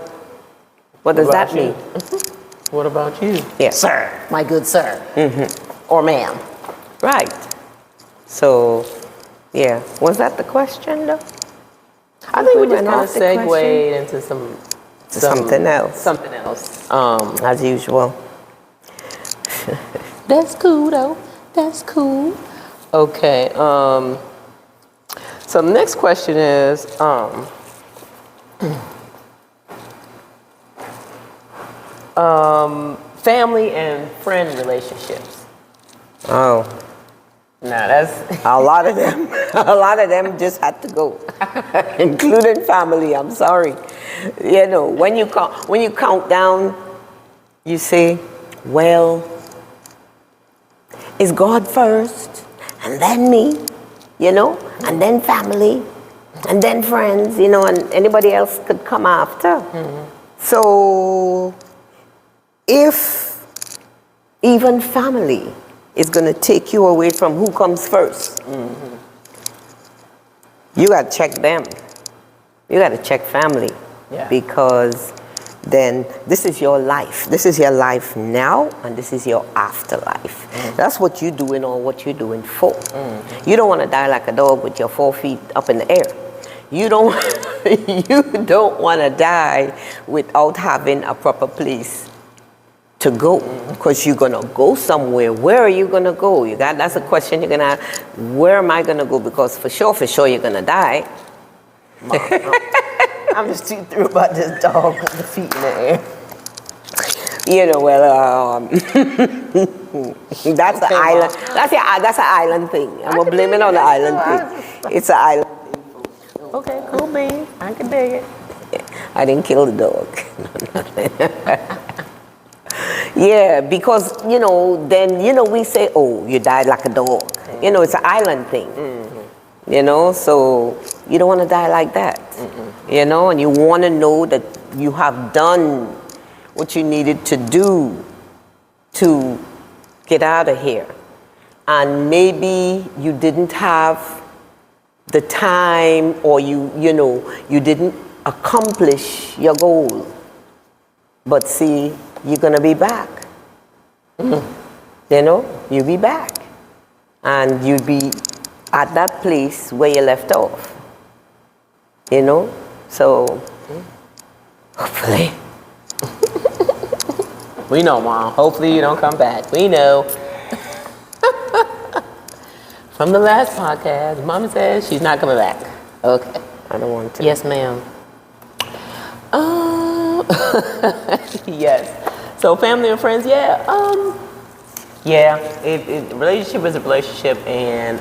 Speaker 2: does that
Speaker 1: about you?
Speaker 2: mean?
Speaker 1: What about you?
Speaker 2: Yeah.
Speaker 3: Sir, my good sir. Or ma'am.
Speaker 2: Right. So, yeah. Was that the question, though?
Speaker 1: I think we just
Speaker 2: went
Speaker 1: kind of
Speaker 2: off the question.
Speaker 1: segued into
Speaker 2: Something else.
Speaker 1: Something else.
Speaker 2: As usual.
Speaker 1: That's cool though. That's cool. Okay. So the next question is, family and friend relationships.
Speaker 2: Oh.
Speaker 1: Now that's
Speaker 2: A lot of them just had to go, including family. I'm sorry. When you count down, you say, well, it's God first, and then me, and then family, and then friends, and anybody else could come after. So, if even family is going to take you away from who comes first, you got to check them. You got to check family.
Speaker 1: Yeah.
Speaker 2: Because then this is your life. This is your life now, and this is your afterlife. That's what you're doing or what you're doing for. You don't want to die like a dog with your 4 feet up in the air. You don't want to die without having a proper place to go, because you're gonna go somewhere. Where are you gonna go? That's a question you're gonna ask. Where am I gonna go? Because for sure you're gonna die.
Speaker 3: I'm just too through about this dog with the feet in the air.
Speaker 2: That's an island. That's an island thing. I'm gonna blame it on the island thing. It's an island.
Speaker 1: okay. Cool beans. I can dig it.
Speaker 2: I didn't kill the dog. Yeah, because, then, we say, oh, you died like a dog. It's an island thing. So you don't want to die like that. And you want to know that you have done what you needed to do to get out of here. And maybe you didn't have the time, or you didn't accomplish your goal. But see, you're going to be back. You'll be back. And you'll be at that place where you left off. So, hopefully.
Speaker 1: We know, Mom. Hopefully you don't come back. We know. From the last podcast, Mama says she's not coming back. Okay.
Speaker 2: I don't want to.
Speaker 1: Yes, ma'am. Yes. So family and friends, yeah. Relationship is a relationship, and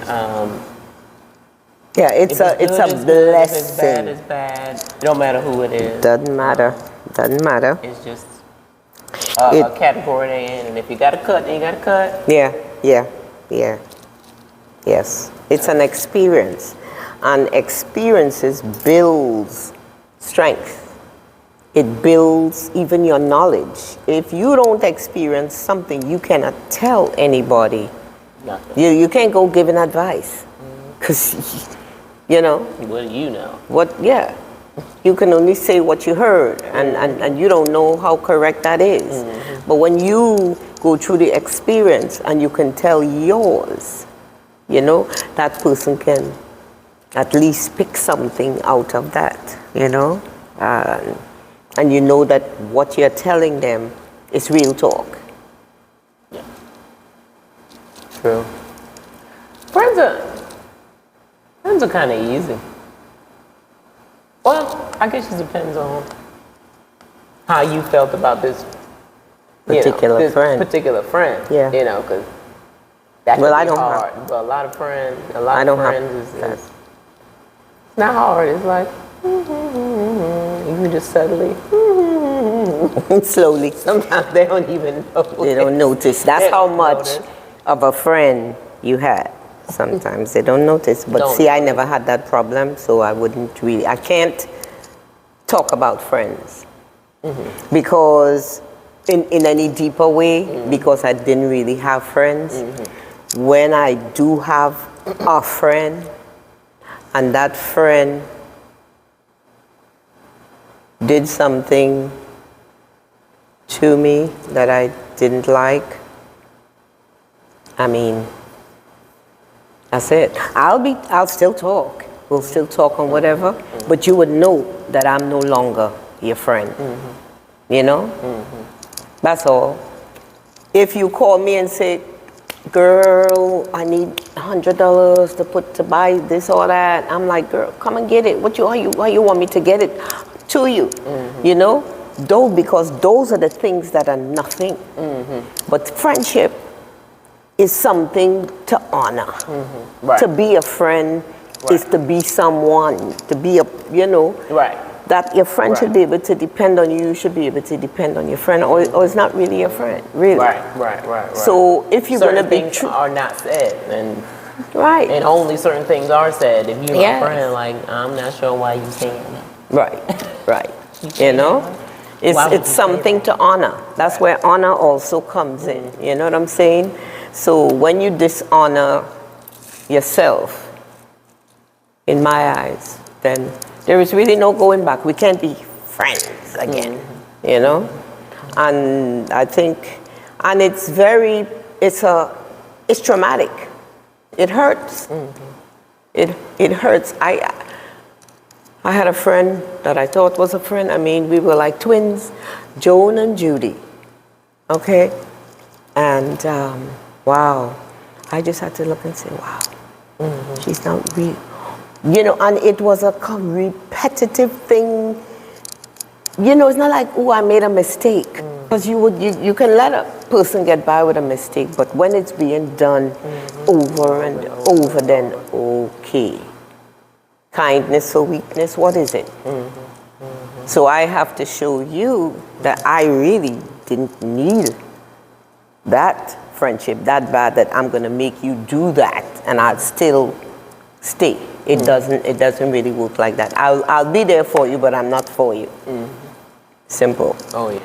Speaker 2: Yeah, it's
Speaker 1: if
Speaker 2: a
Speaker 1: it's good,
Speaker 2: blessing.
Speaker 1: good. If it's bad, it's bad. It don't matter who it is.
Speaker 2: Doesn't matter.
Speaker 1: It's just a category they're in, and if you got to cut, then you got to cut.
Speaker 2: Yeah. Yes. It's an experience. And experiences builds strength. It builds even your knowledge. If you don't experience something, you cannot tell anybody.
Speaker 1: Nothing.
Speaker 2: You can't go giving advice. Because,
Speaker 1: What do you know?
Speaker 2: you can only say what you heard, and you don't know how correct that is. But when you go through the experience and you can tell yours, that person can at least pick something out of that, and you know that what you're telling them is real talk.
Speaker 1: Yeah. True. Friends are kind of easy. Well, I guess it depends on how you felt about this
Speaker 2: Particular friend.
Speaker 1: Particular friend.
Speaker 2: Yeah.
Speaker 1: You know, because that can
Speaker 2: Well, I
Speaker 1: be
Speaker 2: don't
Speaker 1: hard.
Speaker 2: have-
Speaker 1: But a lot of friends,
Speaker 2: I don't have
Speaker 1: is
Speaker 2: that.
Speaker 1: it's not hard. It's like you can just subtly.
Speaker 2: Slowly.
Speaker 1: Sometimes they don't even know.
Speaker 2: They don't notice. That's
Speaker 1: They
Speaker 2: how
Speaker 1: don't
Speaker 2: much
Speaker 1: notice.
Speaker 2: of a friend you had. Sometimes they don't notice. But
Speaker 1: Don't
Speaker 2: see, I never had that problem, so I wouldn't really. I can't talk about friends because, in any deeper way, because I didn't really have friends. When I do have a friend, and that friend did something to me that I didn't like, I mean, that's it. I'll still talk. We'll still talk on whatever, but you would know that I'm no longer your friend. You know? That's all. If you call me and say, girl, I need $100 to buy this or that, I'm like, girl, come and get it. How you want me to get it to you? You know? Because those are the things that are nothing. But friendship is something to honor.
Speaker 1: Right.
Speaker 2: To be a friend is to be someone, to be
Speaker 1: Right.
Speaker 2: that your friend should
Speaker 1: Right.
Speaker 2: be able to depend on you, you should be able to depend on your friend, or it's not really your friend, really.
Speaker 1: Right.
Speaker 2: So if you're
Speaker 1: certain
Speaker 2: going to be
Speaker 1: things
Speaker 2: true,
Speaker 1: are not said, and
Speaker 2: right,
Speaker 1: only certain things are said. If you're
Speaker 2: Yes.
Speaker 1: my friend, like I'm not sure why you can't.
Speaker 2: right, you know,
Speaker 1: Why would you
Speaker 2: it's
Speaker 1: say
Speaker 2: something to honor. That's where honor also comes in. You know what I'm saying? So when you dishonor yourself, in my eyes, then there is really no going back. We can't be friends again, you know? And I think, and it's traumatic. It hurts. It hurts. I had a friend that I thought was a friend. I mean, we were like twins, Joan and Judy, okay? And wow, I just had to look and say, wow, she's not real. You know, and it was a repetitive thing. You know, it's not like, oh, I made a mistake. Because you can let a person get by with a mistake, but when it's being done over and over, then okay. Kindness or weakness, what is it? So I have to show you that I really didn't need that friendship that bad that I'm going to make you do that, and I'll still stay. It doesn't really work like that. I'll be there for you, but I'm not for you. Simple.
Speaker 1: Oh yeah.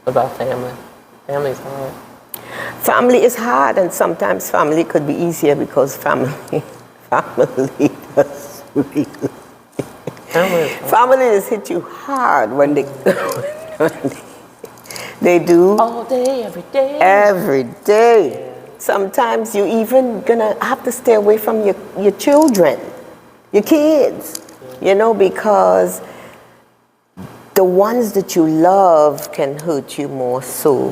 Speaker 1: What about family? Family's hard.
Speaker 2: Family is hard, and sometimes family could be easier because family does really.
Speaker 1: Family is hard.
Speaker 2: Family just hit you hard when they do.
Speaker 1: All day, every day.
Speaker 2: Every day. Sometimes you even gonna have to stay away from your children, your kids, you know, because the ones that you love can hurt you more so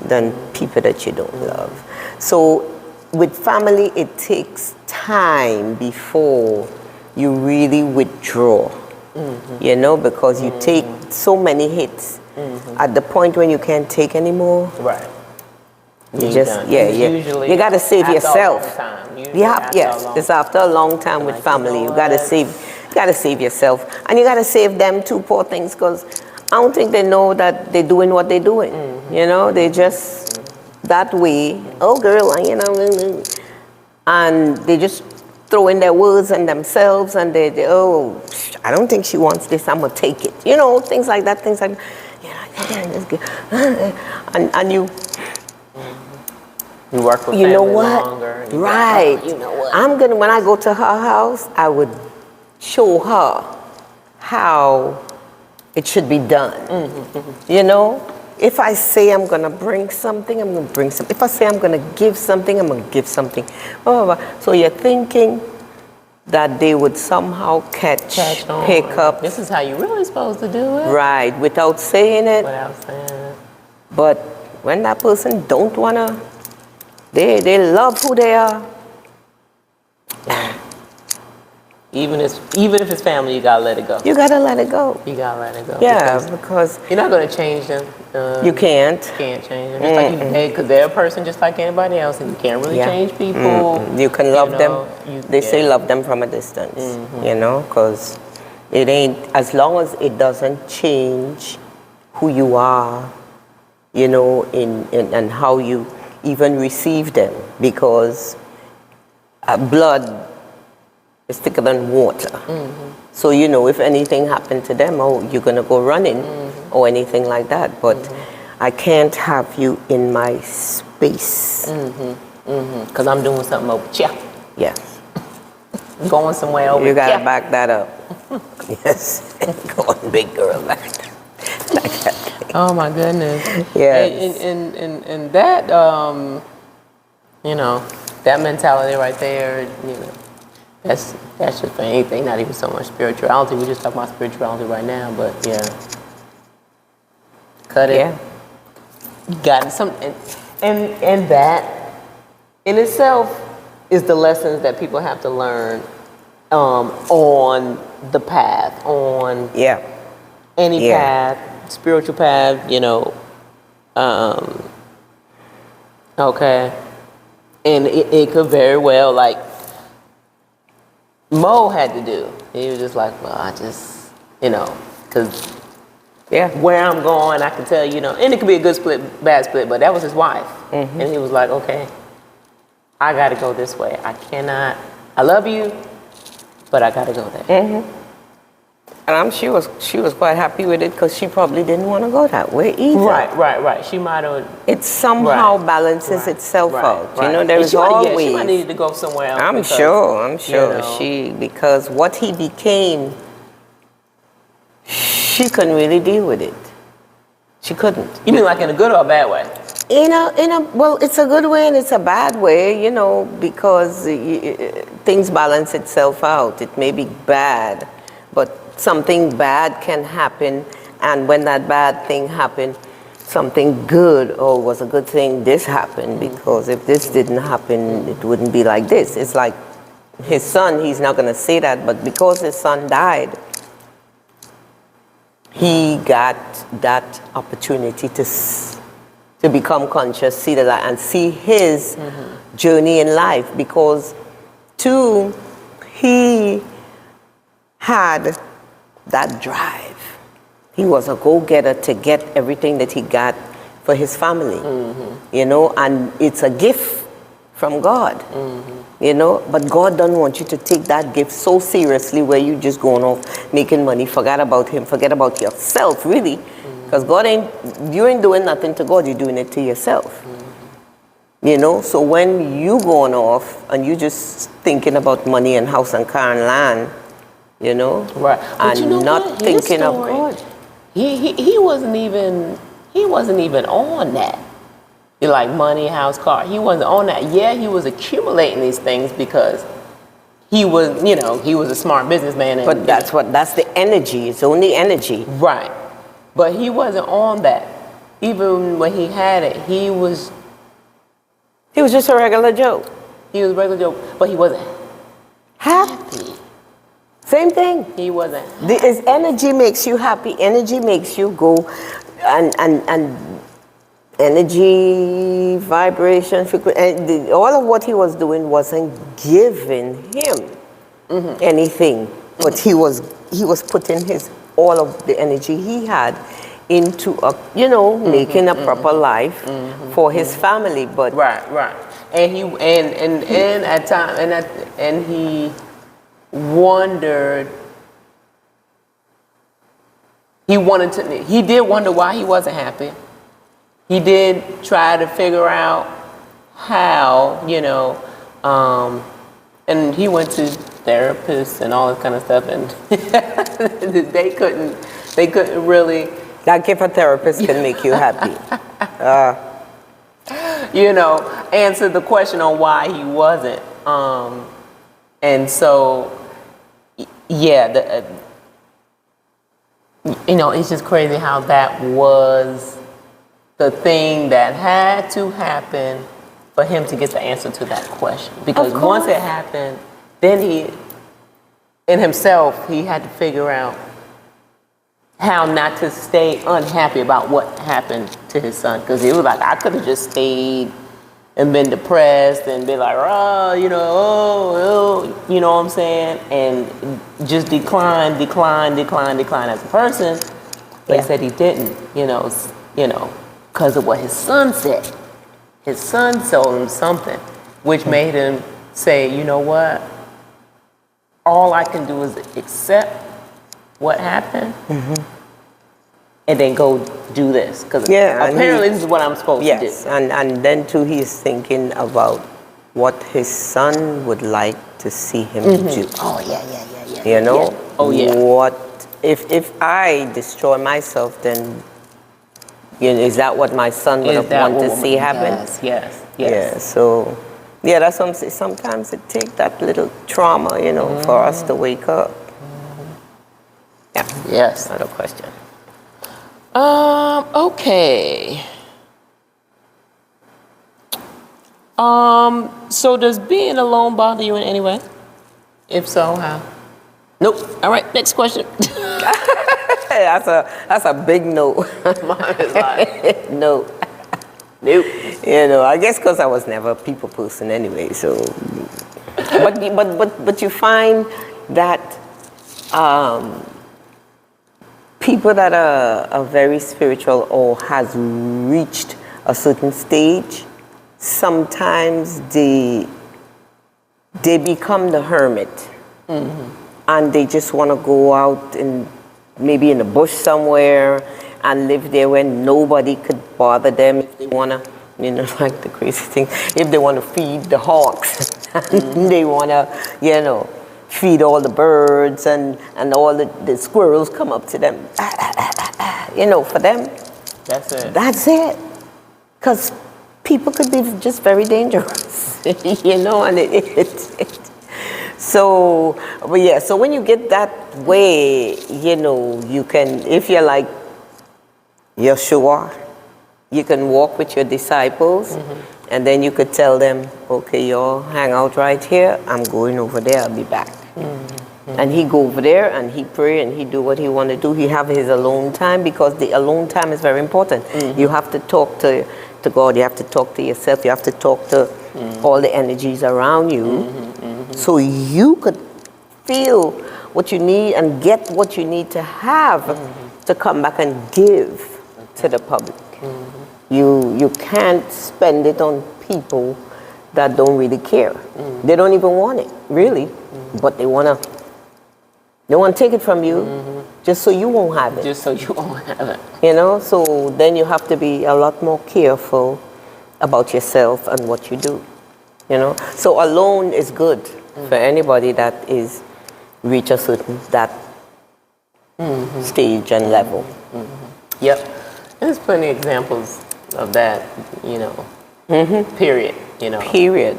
Speaker 2: than people that you don't love. So with family, it takes time before you really withdraw, you know, because you take so many hits at the point when you can't take anymore.
Speaker 1: Right.
Speaker 2: You just,
Speaker 1: Usually
Speaker 2: you got to save
Speaker 1: after a
Speaker 2: yourself.
Speaker 1: long time. Usually
Speaker 2: Yeah,
Speaker 1: after
Speaker 2: yes.
Speaker 1: a long
Speaker 2: It's after a long time with
Speaker 1: Like,
Speaker 2: family.
Speaker 1: you know
Speaker 2: You got to
Speaker 1: what?
Speaker 2: save yourself, and you got to save them too, poor things, because I don't think they know that they're doing what they're doing. You know, they just that way. Oh, girl, you know, and they just throw in their words and themselves, and they I don't think she wants this. I'm gonna take it. You know, things like that. Things like, and you.
Speaker 1: You work with
Speaker 2: You know
Speaker 1: family
Speaker 2: what?
Speaker 1: longer. and you
Speaker 2: Right.
Speaker 1: you know what?
Speaker 2: when I go to her house, I would show her how it should be done. You know? If I say I'm going to bring something, I'm going to bring something. If I say I'm going to give something, I'm going to give something. Blah, blah, blah. So you're thinking that they would somehow
Speaker 1: Catch on.
Speaker 2: pick up,
Speaker 1: This is how you really supposed to do it.
Speaker 2: right, without saying it.
Speaker 1: Without saying it.
Speaker 2: But when that person don't want to, they love who they are.
Speaker 1: Even if it's family, you gotta let it go.
Speaker 2: You gotta let it go.
Speaker 1: You gotta let it go.
Speaker 2: Yeah,
Speaker 1: because
Speaker 2: because
Speaker 1: you're not gonna change them.
Speaker 2: you can't.
Speaker 1: Can't change them. Just like because they're a person just like anybody else, and you can't really
Speaker 2: Yeah.
Speaker 1: change people.
Speaker 2: You can love
Speaker 1: know,
Speaker 2: them. They say love them from a distance, you know, because it ain't, as long as it doesn't change who you are, you know, in and how you even receive them, because blood is thicker than water. So, you know, if anything happened to them, oh, you're going to go running or anything like that. But I can't have you in my space.
Speaker 1: Because I'm doing something over here.
Speaker 2: Yes.
Speaker 1: Going somewhere over
Speaker 2: You got to
Speaker 1: here.
Speaker 2: back that up. Yes. Go on, big girl. Back that.
Speaker 1: Oh my goodness.
Speaker 2: Yes.
Speaker 1: And that, you know, that mentality right there, you know, that's just for anything, not even so much spirituality. We just talking about spirituality right now, but yeah. Cut it.
Speaker 2: Yeah.
Speaker 1: You got some, and that in itself is the lessons that people have to learn on the path, on
Speaker 2: Yeah.
Speaker 1: any
Speaker 2: Yeah.
Speaker 1: path, spiritual path, you know. Okay. And it could very well, like Mo had to do. He was just like, well, I just, you know, because
Speaker 2: Yeah.
Speaker 1: where I'm going, I can tell, you know, and it could be a good split, bad split, but that was his wife. And he was like, okay, I got to go this way. I cannot, I love you, but I got to go there.
Speaker 2: And she was quite happy with it, because she probably didn't want to go that way either.
Speaker 1: Right. She might have.
Speaker 2: It somehow
Speaker 1: Right.
Speaker 2: balances itself out. You know,
Speaker 1: And
Speaker 2: there is
Speaker 1: she
Speaker 2: always.
Speaker 1: might needed to go somewhere else.
Speaker 2: I'm
Speaker 1: because,
Speaker 2: sure.
Speaker 1: you know,
Speaker 2: Because what he became, she couldn't really deal with it. She couldn't.
Speaker 1: You mean like in a good or a bad way?
Speaker 2: Well, it's a good way and it's a bad way, you know, because things balance itself out. It may be bad, but something bad can happen, and when that bad thing happened, something good, oh, was a good thing this happened, because if this didn't happen, it wouldn't be like this. It's like his son, he's not going to say that, but because his son died, he got that opportunity to become conscious, see the light, and see his journey in life, because too, he had that drive. He was a go-getter to get everything that he got for his family, you know, and it's a gift from God, you know, but God doesn't want you to take that gift so seriously where you just going off making money, forget about him, forget about yourself, really, because you ain't doing nothing to God, you're doing it to yourself. You know, so when you going off and you just thinking about money and house and car and land, you know,
Speaker 1: Right. But
Speaker 2: and
Speaker 1: you know
Speaker 2: not
Speaker 1: what? His
Speaker 2: thinking of
Speaker 1: story,
Speaker 2: God.
Speaker 1: He wasn't even on that. Like money, house, car. He wasn't on that. Yeah, he was accumulating these things because he was, you know, he was a smart businessman. And,
Speaker 2: But that's the energy. It's only energy.
Speaker 1: right. But he wasn't on that. Even when he had it, he was
Speaker 2: just a regular Joe.
Speaker 1: a regular Joe, but he wasn't
Speaker 2: Happy. Same thing.
Speaker 1: He wasn't.
Speaker 2: His energy makes you happy. Energy makes you go, and energy, vibration, all of what he was doing wasn't giving him anything, but he was putting all of the energy he had into making a proper life for his family. But
Speaker 1: Right. And he and at time and he wondered. He did wonder why he wasn't happy. He did try to figure out how, you know, and he went to therapists and all this kind of stuff, and they couldn't really,
Speaker 2: like if a therapist can make you happy.
Speaker 1: you know, answer the question on why he wasn't. And so, yeah, you know, it's just crazy how that was the thing that had to happen for him to get the answer to that question. Because once it happened, then in himself, he had to figure out how not to stay unhappy about what happened to his son. Because he was like, I could have just stayed and been depressed and be like, oh, you know what I'm saying? And just decline as a person. But
Speaker 2: Yeah.
Speaker 1: he said he didn't, because of what his son said. His son told him something, which made him say, you know what? All I can do is accept what happened and then go do this. Because
Speaker 2: Yeah, and
Speaker 1: apparently
Speaker 2: he-
Speaker 1: this is what I'm supposed to
Speaker 2: Yes,
Speaker 1: do.
Speaker 2: and then too, he's thinking about what his son would like to see him do.
Speaker 1: Oh, yeah.
Speaker 2: You know?
Speaker 1: Yeah. Oh, yeah.
Speaker 2: What if I destroy myself, then is that what my son would
Speaker 1: Is
Speaker 2: have
Speaker 1: that
Speaker 2: wanted to
Speaker 1: what-
Speaker 2: see happen?
Speaker 1: Yes.
Speaker 2: Yeah. So, yeah, that's what I'm saying. Sometimes it takes that little trauma, for us to wake up. Yeah.
Speaker 1: Yes.
Speaker 2: Not a question.
Speaker 1: Okay. So does being alone bother you in any way? If so, how? Nope. All right, next question.
Speaker 2: Hey, that's a big no.
Speaker 1: Mine is like,
Speaker 2: No.
Speaker 1: nope.
Speaker 2: I guess because I was never a people person anyway. So, but you find that people that are very spiritual or has reached a certain stage, sometimes they become the hermit, and they just want to go out and maybe in the bush somewhere and live there where nobody could bother them. If they want to, like the crazy thing, if they want to feed the hawks, they want to, feed all the birds and all the squirrels come up to them. For them,
Speaker 1: That's it.
Speaker 2: that's it. Because people could be just very dangerous, and so, but yeah, so when you get that way, you can, if you're like Yeshua, you can walk with your disciples, and then you could tell them, okay, y'all hang out right here, I'm going over there, I'll be back. And he go over there and he pray and he do what he want to do. He have his alone time, because the alone time is very important. You have to talk to God, you have to talk to yourself, you have to talk to all the energies around you, so you could feel what you need and get what you need to have to come back and give to the public. You can't spend it on people that don't really care. They don't even want it, really, but they want to take it from you just so you won't have it.
Speaker 1: Just so you won't have it.
Speaker 2: So then you have to be a lot more careful about yourself and what you do. So alone is good for anybody that is reach a certain that stage and level.
Speaker 1: Yep. There's plenty of examples of that, period,
Speaker 2: Period.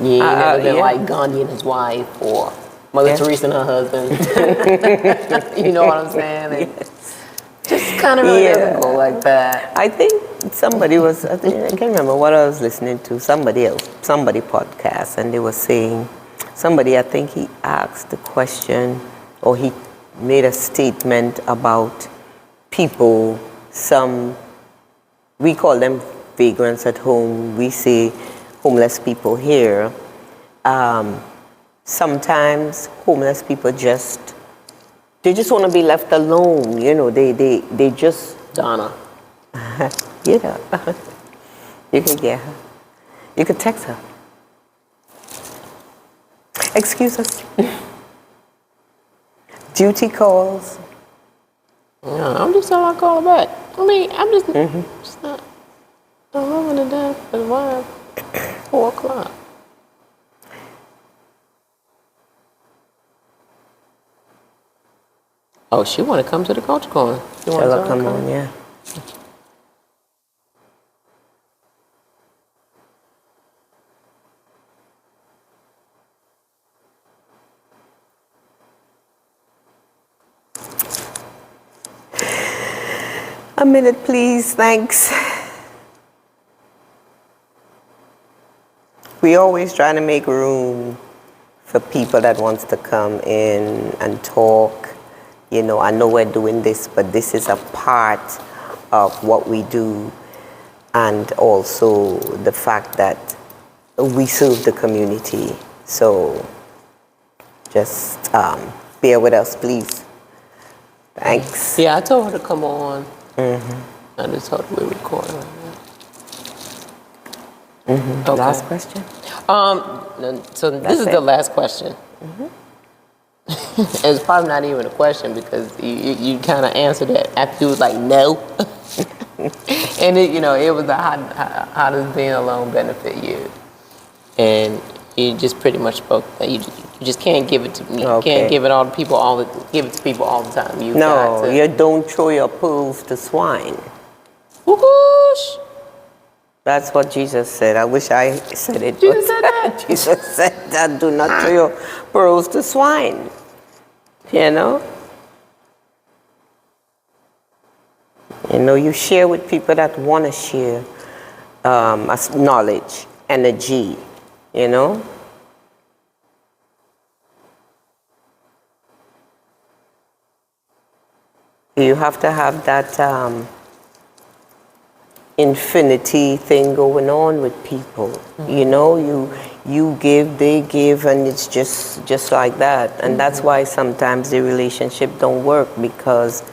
Speaker 1: You ain't never been
Speaker 2: yeah.
Speaker 1: like Gandhi and his wife or Mother Teresa and her husband. You know what I'm saying? And just kind of really doesn't go like that.
Speaker 2: I think somebody was, I can't remember what I was listening to, somebody podcast, and they were saying, I think he asked the question, or he made a statement about people, we call them vagrants at home, we say homeless people here. Sometimes homeless people they just want to be left alone, they just,
Speaker 1: Donna.
Speaker 2: you can get her. You could text her. Excuse us. Duty calls.
Speaker 1: Yeah, I'm just telling her I call her back. I mean, I'm just not. I'm having to die at 4 o'clock. Oh, she want to come to the culture corner.
Speaker 2: Tell her come on, yeah. A minute, please, thanks. We always try to make room for people that wants to come in and talk. You know, I know we're doing this, but this is a part of what we do, and also the fact that we serve the community. So just bear with us, please. Thanks.
Speaker 1: Yeah, I told her to come on. I just told her we're recording right now. Okay.
Speaker 2: Last question?
Speaker 1: So this
Speaker 2: That's
Speaker 1: is
Speaker 2: it?
Speaker 1: the last question. It's probably not even a question because you kind of answered it after you was like, no. And it, it was how does being alone benefit you? And you just pretty much spoke that you just can't give it to me. You
Speaker 2: Okay.
Speaker 1: can't give it all to people give it to people all the time. You
Speaker 2: No,
Speaker 1: got to,
Speaker 2: you don't throw your pearls to swine.
Speaker 1: whoosh.
Speaker 2: That's what Jesus said. I wish I said it.
Speaker 1: Jesus
Speaker 2: but
Speaker 1: said that?
Speaker 2: Jesus said that, do not throw your pearls to swine. You know? You share with people that want to share knowledge, energy, you know? You have to have that infinity thing going on with people. You know, you give, they give, and it's just like that. And that's why sometimes the relationship don't work, because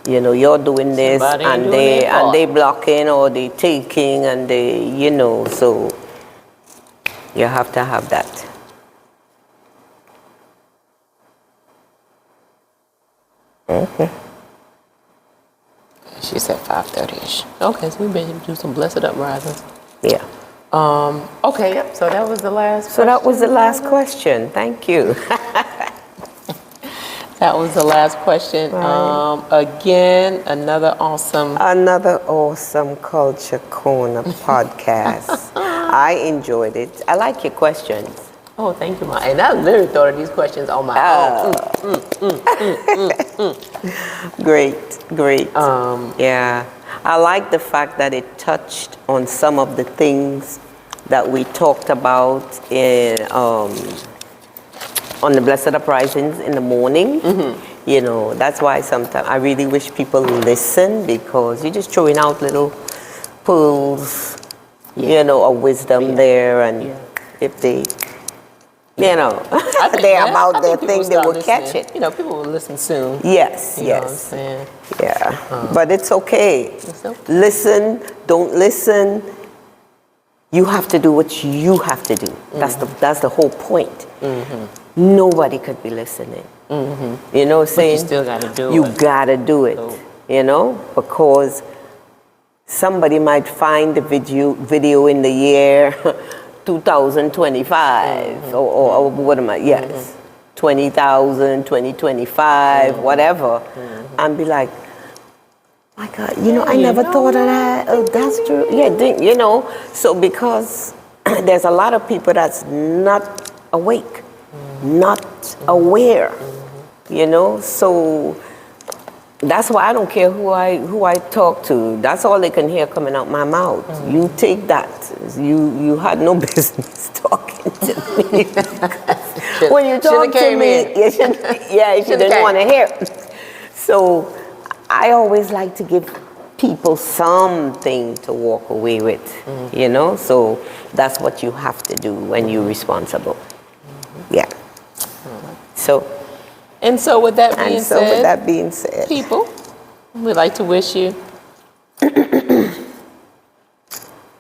Speaker 2: you're doing this
Speaker 1: Somebody ain't
Speaker 2: and
Speaker 1: doing
Speaker 2: they
Speaker 1: their part.
Speaker 2: they blocking or they taking and they so you have to have that.
Speaker 1: She said 5:30ish. Okay, so we better do some blessed uprisings.
Speaker 2: Yeah.
Speaker 1: Okay, yep. So that was the last.
Speaker 2: So that was the
Speaker 1: question.
Speaker 2: last question. Thank you.
Speaker 1: That was the last question.
Speaker 2: Right.
Speaker 1: Again, another awesome.
Speaker 2: Another awesome Culture Corner podcast. I enjoyed it. I like your questions.
Speaker 1: Oh, thank you, Ma. And I literally thought of these questions on my own.
Speaker 2: Great. Yeah. I like the fact that it touched on some of the things that we talked about on the Blessed Uprisings in the morning. That's why sometimes I really wish people listen, because you're just throwing out little pearls, of wisdom there, and if they, they're about their thing, they will catch it.
Speaker 1: People will listen soon.
Speaker 2: Yes,
Speaker 1: You know what I'm
Speaker 2: yes.
Speaker 1: saying?
Speaker 2: Yeah, but it's okay.
Speaker 1: It's okay.
Speaker 2: Listen, don't listen. You have to do what you have to do. That's the whole point. Nobody could be listening. You know what I'm saying?
Speaker 1: you still gotta do
Speaker 2: You
Speaker 1: it.
Speaker 2: gotta do it.
Speaker 1: So-
Speaker 2: Because somebody might find the video in the year 2025 or what am I? Yes, 20,000, 2025, whatever, and be like, my God, I never thought of that. Oh, that's true. Yeah, so because there's a lot of people that's not awake, not aware, so that's why I don't care who I talk to. That's all they can hear coming out my mouth. You take that. You had no business talking to me. When you talk to me, you didn't want to hear. So I always like to give people something to walk away with, So that's what you have to do when you're responsible. Yeah.
Speaker 1: And so with that being said, people, we'd like to wish you.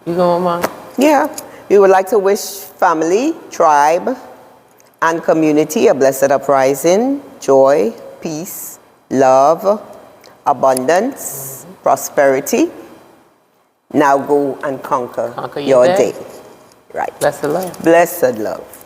Speaker 1: You going, Mom?
Speaker 2: Yeah. We would like to wish family, tribe, and community a blessed uprising, joy, peace, love, abundance, prosperity. Now go and conquer
Speaker 1: Conquer your day.
Speaker 2: Right.
Speaker 1: Blessed love.
Speaker 2: Blessed love.